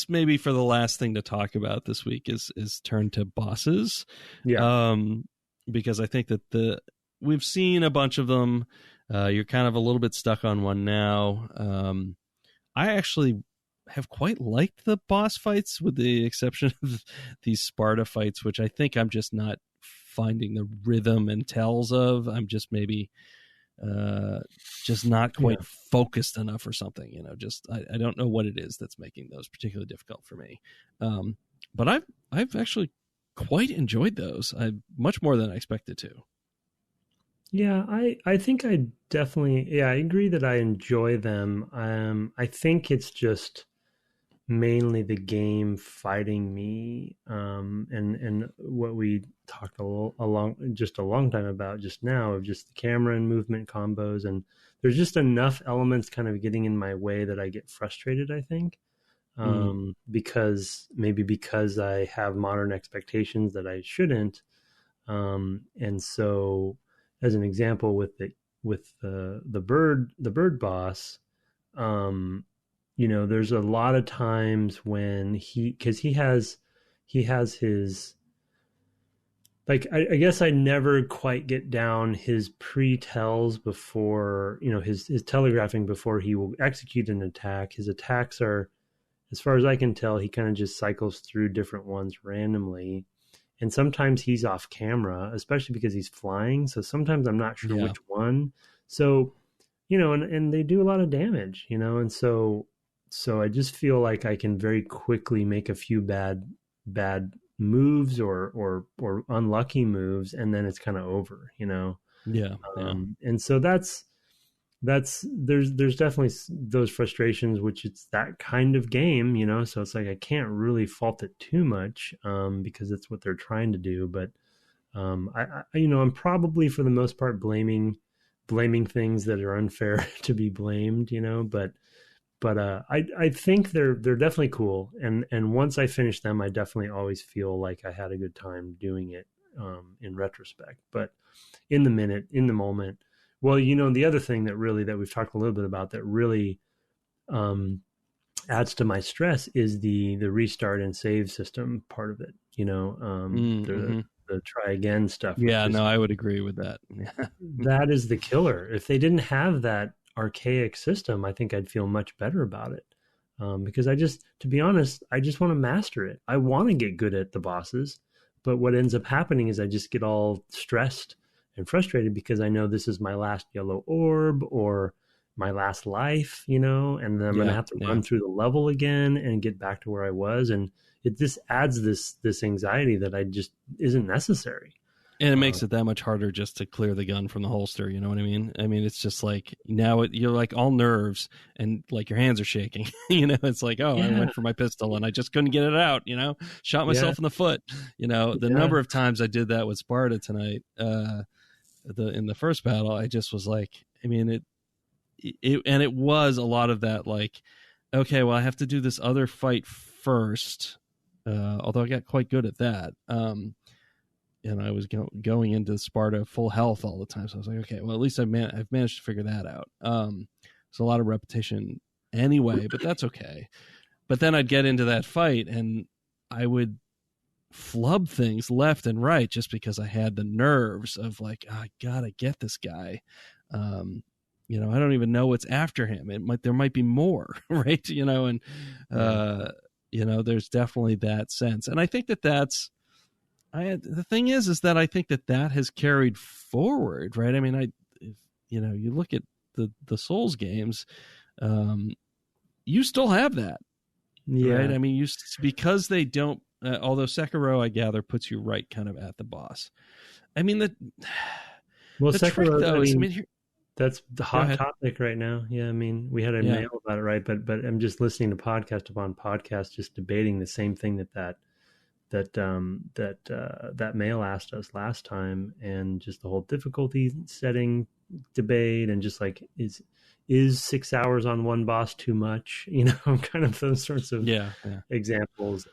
maybe for the last thing to talk about this week is turn to bosses. Because I think that we've seen a bunch of them. You're kind of a little bit stuck on one now. I actually have quite liked the boss fights, with the exception of these Sparda fights, which I think I'm just not finding the rhythm and tells of. I'm just maybe just not quite focused enough or something. Just I don't know what it is that's making those particularly difficult for me. But I've actually quite enjoyed those. Much more than I expected to. Yeah, I think I definitely, I agree that I enjoy them. I think it's just mainly the game fighting me, and what we talked a long time about just now, of just the camera and movement combos, and there's just enough elements kind of getting in my way that I get frustrated, I think. Because I have modern expectations that I shouldn't. And so, as an example, with the bird boss, there's a lot of times when he has his, like, I guess I never quite get down his pre-tells before, his telegraphing before he will execute an attack. His attacks are, as far as I can tell, he kind of just cycles through different ones randomly. And sometimes he's off camera, especially because he's flying. So sometimes I'm not sure which one. So, and they do a lot of damage, and so I just feel like I can very quickly make a few bad moves or unlucky moves, and then it's kind of over, And so there's definitely those frustrations, which it's that kind of game, so it's like I can't really fault it too much, because it's what they're trying to do. But I'm probably for the most part blaming things that are unfair to be blamed, but I think they're definitely cool, and once I finish them, I definitely always feel like I had a good time doing it, in retrospect. But in the moment. Well, the other thing that we've talked a little bit about that really adds to my stress is the restart and save system part of it. The try again stuff. Yeah, no, I would agree with that. That is the killer. If they didn't have that archaic system, I think I'd feel much better about it. Because to be honest, I just want to master it. I want to get good at the bosses, but what ends up happening is I just get all stressed and frustrated because I know this is my last yellow orb or my last life, and then I'm going to have to run through the level again and get back to where I was. And it just adds this anxiety that I just isn't necessary. And it makes it that much harder just to clear the gun from the holster. You know what I mean? I mean, it's just like now you're like all nerves and like your hands are shaking. It's like, I went for my pistol and I just couldn't get it out. Shot myself in the foot. The number of times I did that with Sparda tonight, in the first battle, I just was like, I mean, it was a lot of that. Like, okay, well, I have to do this other fight first. Although I got quite good at that. And I was going into Sparda full health all the time. So I was like, okay, well, at least I've managed to figure that out. It's a lot of repetition anyway, but that's okay. But then I'd get into that fight and I would flub things left and right just because I had the nerves of like, I gotta get this guy. I don't even know what's after him. There might be more, right? There's definitely that sense. And I think that's, the thing is that I think that has carried forward, right? I mean, you look at the Souls games, you still have that, right? I mean, because they don't, although Sekiro, I gather, puts you right kind of at the boss. I mean, Sekiro, trick, though, that's the hot topic right now. Yeah, I mean, we had a mail about it, right? But I'm just listening to podcast upon podcast, just debating the same thing that mail asked us last time, and just the whole difficulty setting debate, and just like is 6 hours on one boss too much? Kind of those sorts of examples.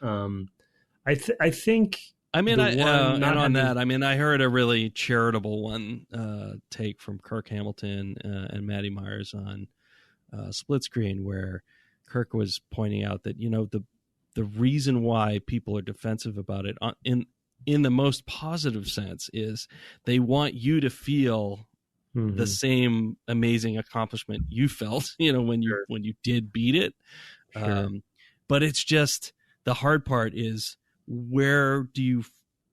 I think. I mean, I heard a really charitable one take from Kirk Hamilton and Maddie Myers on Split Screen, where Kirk was pointing out that the reason why people are defensive about it in the most positive sense is they want you to feel the same amazing accomplishment you felt, when you did beat it. Sure. But it's just the hard part is where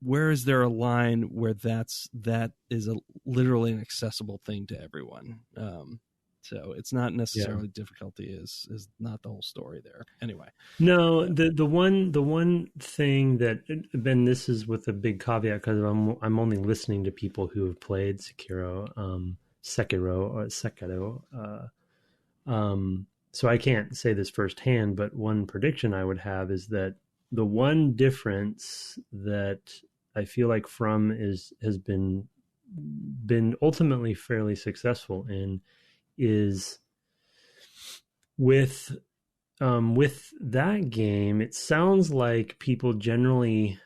is there a line where that is literally an accessible thing to everyone. So it's not necessarily difficulty is not the whole story there. Anyway. No, the one thing that, Ben, this is with a big caveat because I'm only listening to people who have played Sekiro. So I can't say this firsthand, but one prediction I would have is that the one difference that I feel like From has been ultimately fairly successful in is with that game. It sounds like people generally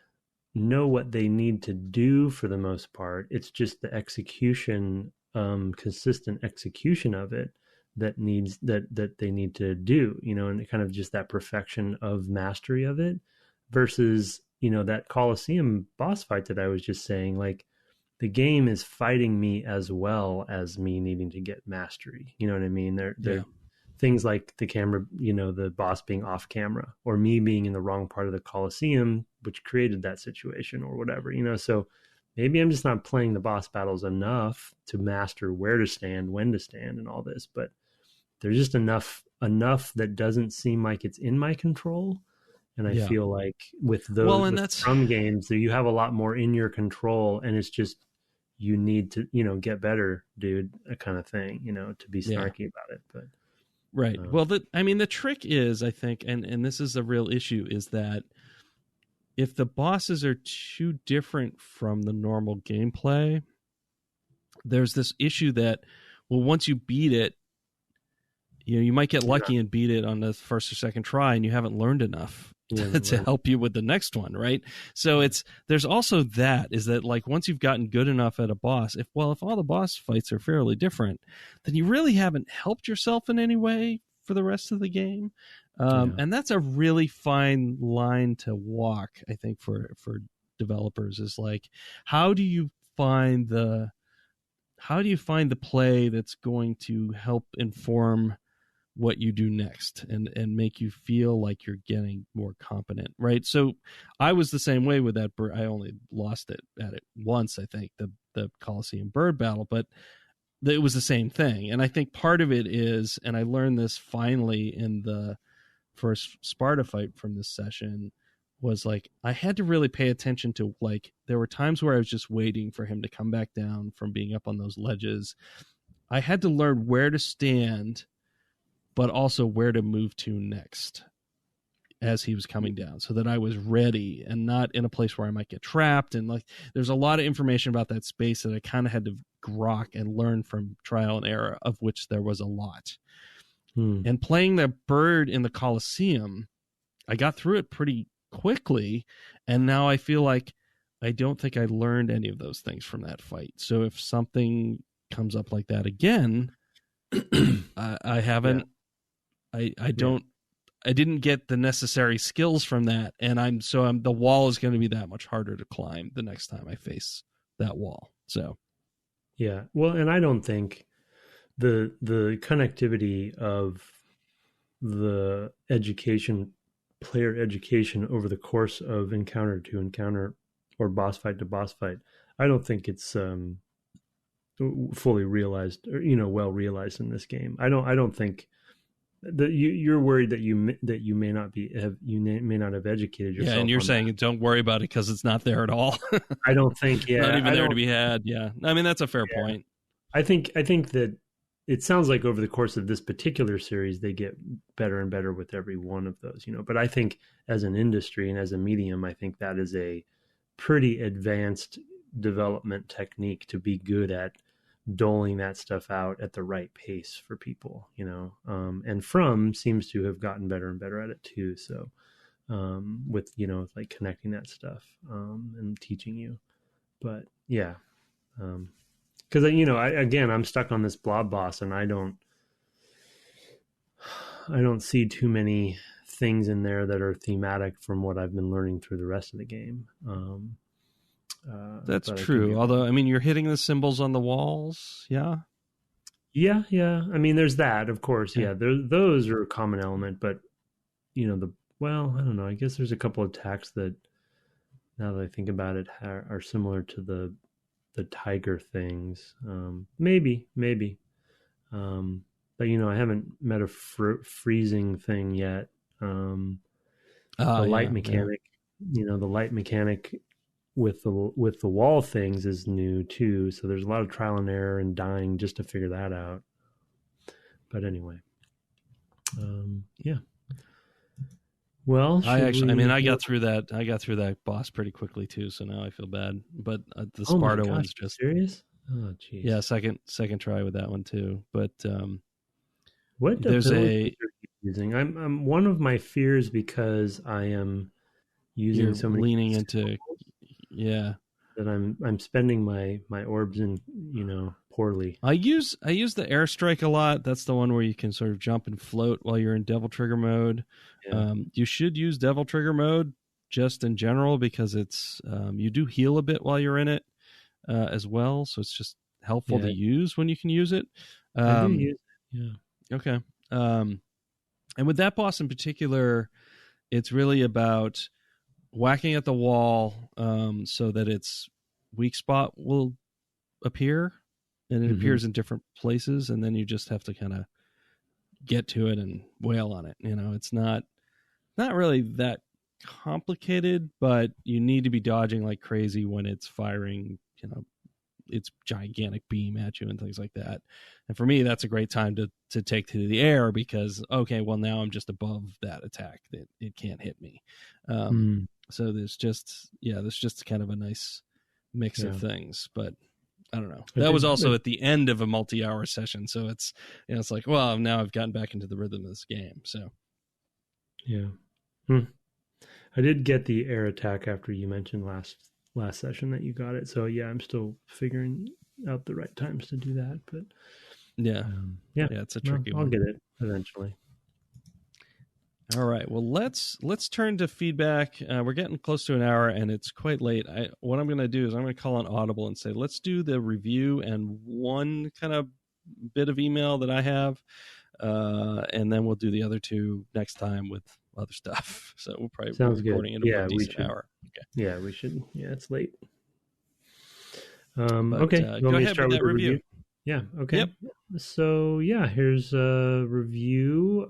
know what they need to do for the most part. It's just the execution, consistent execution of it that they need to do, and kind of just that perfection of mastery of it versus, that Colosseum boss fight that I was just saying, like the game is fighting me as well as me needing to get mastery. You know what I mean? They're things like the camera, the boss being off camera or me being in the wrong part of the Colosseum, which created that situation or whatever, so maybe I'm just not playing the boss battles enough to master where to stand, when to stand and all this, but there's just enough that doesn't seem like it's in my control. And I feel like with those From games, you have a lot more in your control, and it's just you need to, get better, dude, kind of thing, to be snarky about it. But right. Well, the trick is, I think, and this is a real issue, is that if the bosses are too different from the normal gameplay, there's this issue that, well, once you beat it, you might get lucky and beat it on the first or second try, and you haven't learned enough to help you with the next one, right? So there's also that, is that like once you've gotten good enough at a boss, if all the boss fights are fairly different, then you really haven't helped yourself in any way for the rest of the game. And that's a really fine line to walk, I think, for developers, is like, how do you find the play that's going to help inform what you do next and make you feel like you're getting more competent, right? So I was the same way with that bird. I only lost it at it once, I think, the Colosseum bird battle, but it was the same thing. And I think part of it is, and I learned this finally in the first Sparda fight from this session, was like I had to really pay attention to, like, there were times where I was just waiting for him to come back down from being up on those ledges. I had to learn where to stand, but also where to move to next as he was coming down, so that I was ready and not in a place where I might get trapped. And like, there's a lot of information about that space that I kind of had to grok and learn from trial and error, of which there was a lot. And playing the bird in the Colosseum, I got through it pretty quickly, and now I feel like I don't think I learned any of those things from that fight. So if something comes up like that again, I haven't, I didn't get the necessary skills from that, and the wall is going to be that much harder to climb the next time I face that wall. So yeah, well, and I don't think the connectivity of the player education over the course of encounter to encounter or boss fight to boss fight, I don't think it's fully realized or well realized in this game. I don't think that you're worried that you may not have educated yourself. Yeah, and you're saying don't worry about it because it's not there at all. I don't think. Yeah, not even there to be had. Yeah, I mean, that's a fair point. I think that it sounds like over the course of this particular series, they get better and better with every one of those. But I think as an industry and as a medium, I think that is a pretty advanced development technique to be good at doling that stuff out at the right pace for people, and From seems to have gotten better and better at it too. So, with, like connecting that stuff, and teaching you, but yeah. Cause I'm stuck on this blob boss, and I don't see too many things in there that are thematic from what I've been learning through the rest of the game. That's true. Although, I mean, you're hitting the symbols on the walls. Yeah. I mean, there's that, of course. Yeah. Those are a common element, but the well, I don't know. I guess there's a couple of attacks that, now that I think about it, are similar to the tiger things. Maybe. But I haven't met a freezing thing yet. The light Yeah, yeah. mechanic, the light mechanic with the wall things is new too. So there's a lot of trial and error and dying just to figure that out. But anyway, yeah. Well, I got through that. I got through that boss pretty quickly too. So now I feel bad. But the Oh my Sparda gosh, one's just serious. Oh, geez. yeah, second try with that one too. But What there's abilities are you using? I'm one of my fears, because I am using you're so many leaning into yeah. that I'm spending my orbs in poorly. I use the airstrike a lot. That's the one where you can sort of jump and float while you're in Devil Trigger mode. Yeah. You should use Devil Trigger mode just in general, because it's you do heal a bit while you're in it as well. So it's just helpful to use when you can use it. I do use it. Yeah. Okay. And with that boss in particular, it's really about whacking at the wall so that its weak spot will appear, and it appears in different places, and then you just have to kind of get to it and wail on it. It's not really that complicated, but you need to be dodging like crazy when it's firing, its gigantic beam at you and things like that. And for me, that's a great time to take to the air, because okay, well, now I'm just above that attack that it can't hit me. So there's just kind of a nice mix of things. But I don't know. That was also at the end of a multi-hour session, so it's it's like, well, now I've gotten back into the rhythm of this game. So yeah, I did get the air attack after you mentioned last session that you got it. So yeah, I'm still figuring out the right times to do that. But yeah, it's a tricky one. I'll get it eventually. All right. Well, let's turn to feedback. We're getting close to an hour, and it's quite late. What I'm going to do is I'm going to call on Audible and say, let's do the review and one kind of bit of email that I have, and then we'll do the other two next time with other stuff. So we'll probably be recording in a decent hour. Okay. Yeah, we should. Yeah, it's late. But, okay. Go ahead with that review. Yeah. Okay. Yep. So yeah, here's a review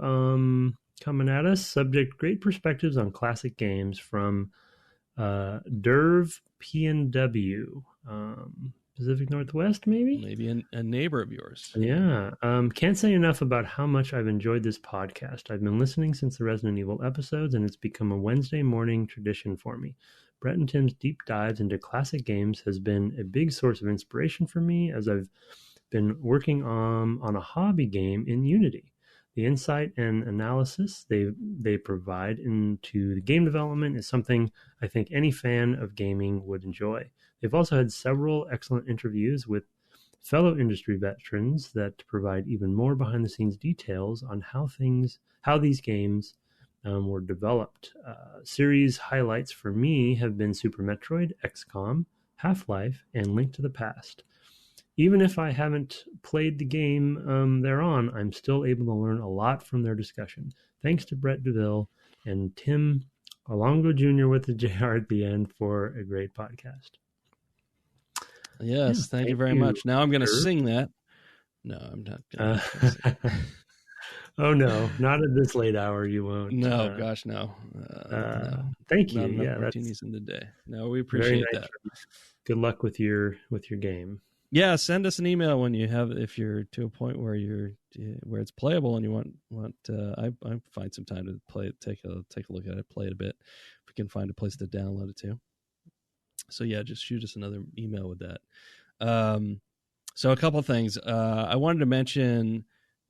coming at us. Subject: great perspectives on classic games from Derv PNW, Pacific Northwest, maybe a neighbor of yours. Yeah. Can't say enough about how much I've enjoyed this podcast. I've been listening since the Resident Evil episodes, and it's become a Wednesday morning tradition for me. Brett and Tim's deep dives into classic games has been a big source of inspiration for me as I've been working on a hobby game in Unity. The insight and analysis they provide into the game development is something I think any fan of gaming would enjoy. They've also had several excellent interviews with fellow industry veterans that provide even more behind-the-scenes details on how these games were developed. Series highlights for me have been Super Metroid, XCOM, Half-Life, and Link to the Past. Even if I haven't played the game thereon, I'm still able to learn a lot from their discussion. Thanks to Brett DeVille and Tim Alongo Jr. with the JR at the end for a great podcast. Yes, thank you very much. Now I'm going to sing that. No, I'm not going to. Oh, no, not at this late hour. You won't. No, gosh, no. No. Thank you. Not enough yeah, martinis in the day. No, we appreciate that. Good luck with your game. Yeah, send us an email when you have, if you're to a point where where it's playable and you want. I find some time to play it, take a look at it, play it a bit. If we can find a place to download it too. So yeah, just shoot us another email with that. So a couple of things I wanted to mention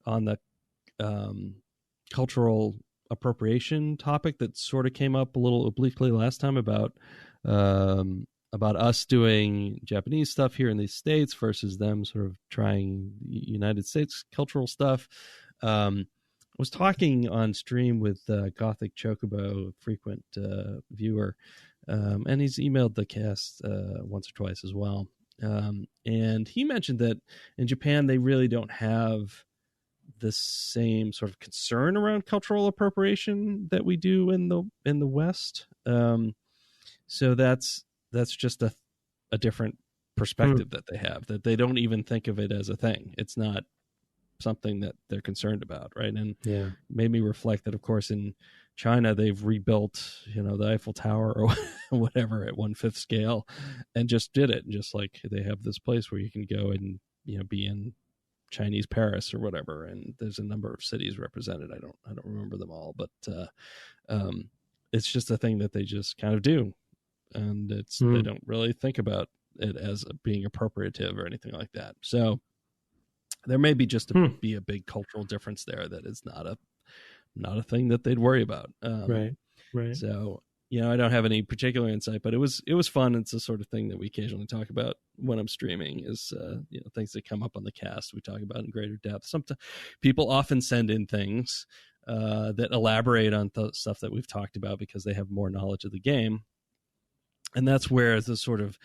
on the cultural appropriation topic that sort of came up a little obliquely last time about us doing Japanese stuff here in the States versus them sort of trying United States cultural stuff. I was talking on stream with Gothic Chocobo, frequent viewer, and he's emailed the cast once or twice as well. And he mentioned that in Japan, they really don't have the same sort of concern around cultural appropriation that we do in the West. So that's just a different perspective that they have, that they don't even think of it as a thing. It's not something that they're concerned about, right? And made me reflect that, of course, in China they've rebuilt, the Eiffel Tower or whatever at 1/5 scale, and just did it. And just like they have this place where you can go and be in Chinese Paris or whatever, and there's a number of cities represented. I don't remember them all, but it's just a thing that they just kind of do, and they don't really think about it as being appropriative or anything like that. So there may be just be a big cultural difference there that is not a thing that they'd worry about. Right. So I don't have any particular insight, but it was fun. It's the sort of thing that we occasionally talk about when I'm streaming, is things that come up on the cast we talk about in greater depth. Sometimes people often send in things that elaborate on stuff that we've talked about because they have more knowledge of the game, and that's where the sort of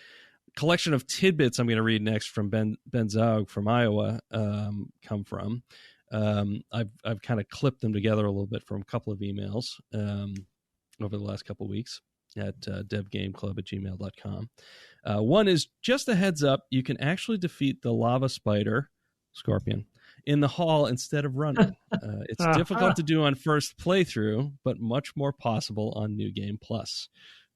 collection of tidbits I'm going to read next from Ben Zaug from Iowa come from. I've kind of clipped them together a little bit from a couple of emails over the last couple of weeks at devgameclub@gmail.com. One is, just a heads up, you can actually defeat the lava spider, Scorpion, in the hall instead of running. It's difficult to do on first playthrough, but much more possible on New Game Plus.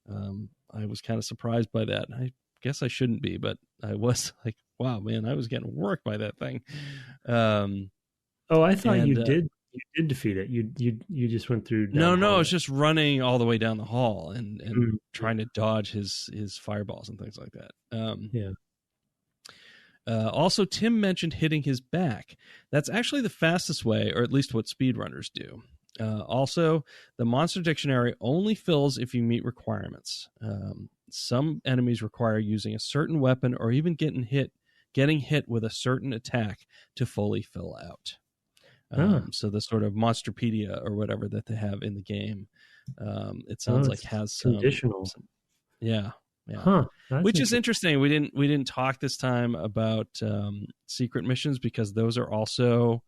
I was kind of surprised by that. I guess I shouldn't be, but I was like, wow, man, I was getting worked by that thing. I thought you did defeat it. You just went through. No, I was just running all the way down the hall and trying to dodge his fireballs and things like that. Also, Tim mentioned hitting his back. That's actually the fastest way, or at least what speedrunners do. Also, the monster dictionary only fills if you meet requirements. Some enemies require using a certain weapon or even getting hit with a certain attack to fully fill out. So the sort of Monsterpedia or whatever that they have in the game, it sounds like has some conditional. Which is interesting. We didn't talk this time about secret missions, because those are also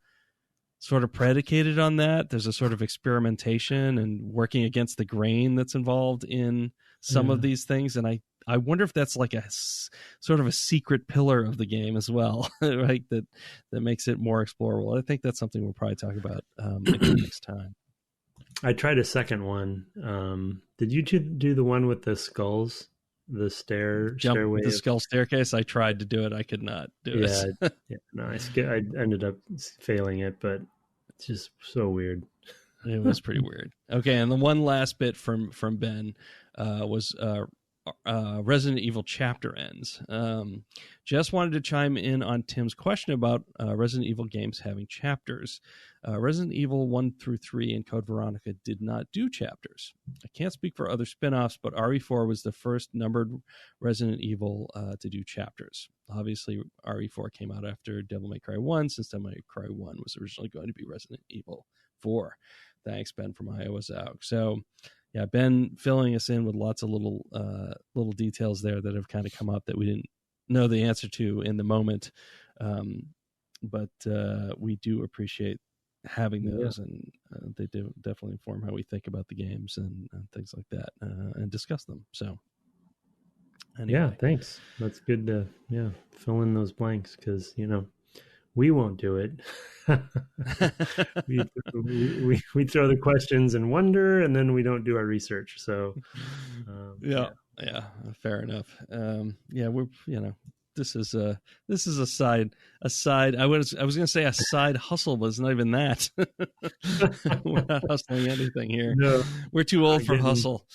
sort of predicated on that. There's a sort of experimentation and working against the grain that's involved in some of these things, and I wonder if that's like a sort of a secret pillar of the game as well, right? That makes it more explorable. I think that's something we'll probably talk about next time. I tried a second one. Did you do the one with the skulls, the stairway, the skull staircase? I tried to do it. I could not do it. No, I ended up failing it, but it's just so weird. It was pretty weird. Okay, and the one last bit from Ben was Resident Evil chapter ends. Just wanted to chime in on Tim's question about Resident Evil games having chapters. Resident Evil 1 through 3 and Code Veronica did not do chapters. I can't speak for other spin-offs, but RE4 was the first numbered Resident Evil to do chapters. Obviously, RE4 came out after Devil May Cry 1, since Devil May Cry 1 was originally going to be Resident Evil 4. Thanks, Ben from Iowa Zaug. So, yeah, Ben filling us in with lots of little details there that have kind of come up that we didn't know the answer to in the moment. But we do appreciate having those, and they do definitely inform how we think about the games and things like that, and discuss them. So, anyway. Yeah, thanks. That's good to fill in those blanks, because we won't do it. we throw the questions and wonder, and then we don't do our research. So, yeah, fair enough. We're this is a side. I was going to say a side hustle, but it's not even that. We're not hustling anything here. No, we're too old for hustle.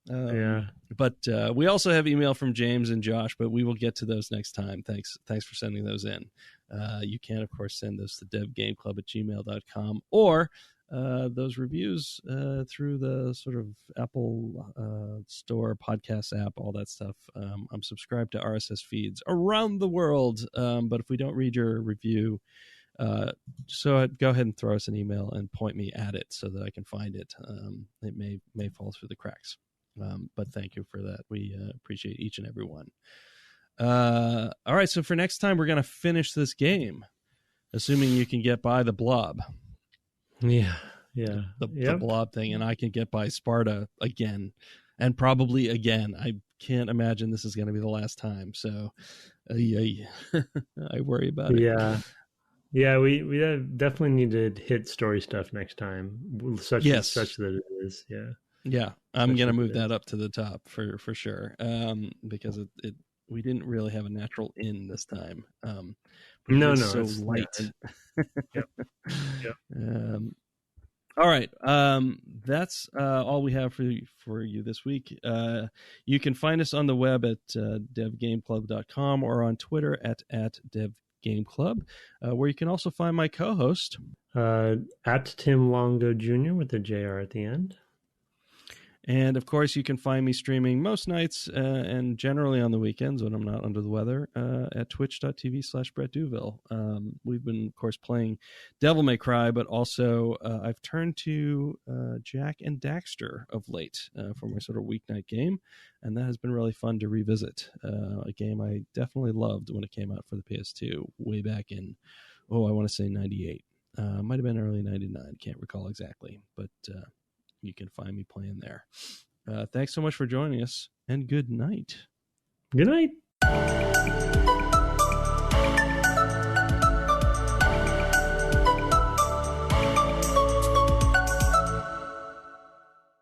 But we also have email from James and Josh, but we will get to those next time. Thanks for sending those in. You can, of course, send those to devgameclub@gmail.com, or those reviews through the sort of Apple Store podcast app, all that stuff. I'm subscribed to RSS feeds around the world, but if we don't read your review, so go ahead and throw us an email and point me at it so that I can find it. It may fall through the cracks. But thank you for that. We appreciate each and every one. All right, so for next time, we're going to finish this game. assuming you can get by the blob. Yeah. The blob thing, and I can get by Sparda again, and probably again. I can't imagine this is going to be the last time. So, I worry about it. Yeah, we definitely need to hit story stuff next time. Such that it is. Yeah. I'm going to move that up to the top for sure. Because it we didn't really have a natural in this time. No, so light. Yep. All right. That's all we have for you this week. You can find us on the web at devgameclub.com or on Twitter at devgameclub, where you can also find my co-host. At Tim Longo Jr. with a JR at the end. And, of course, you can find me streaming most nights and generally on the weekends when I'm not under the weather at twitch.tv/Brett Douville. We've been, of course, playing Devil May Cry, but also I've turned to Jack and Daxter of late for my sort of weeknight game, and that has been really fun to revisit. A game I definitely loved when it came out for the PS2 way back in, I want to say 98. Might have been early 99, can't recall exactly, but... you can find me playing there. Thanks so much for joining us, and good night. Good night.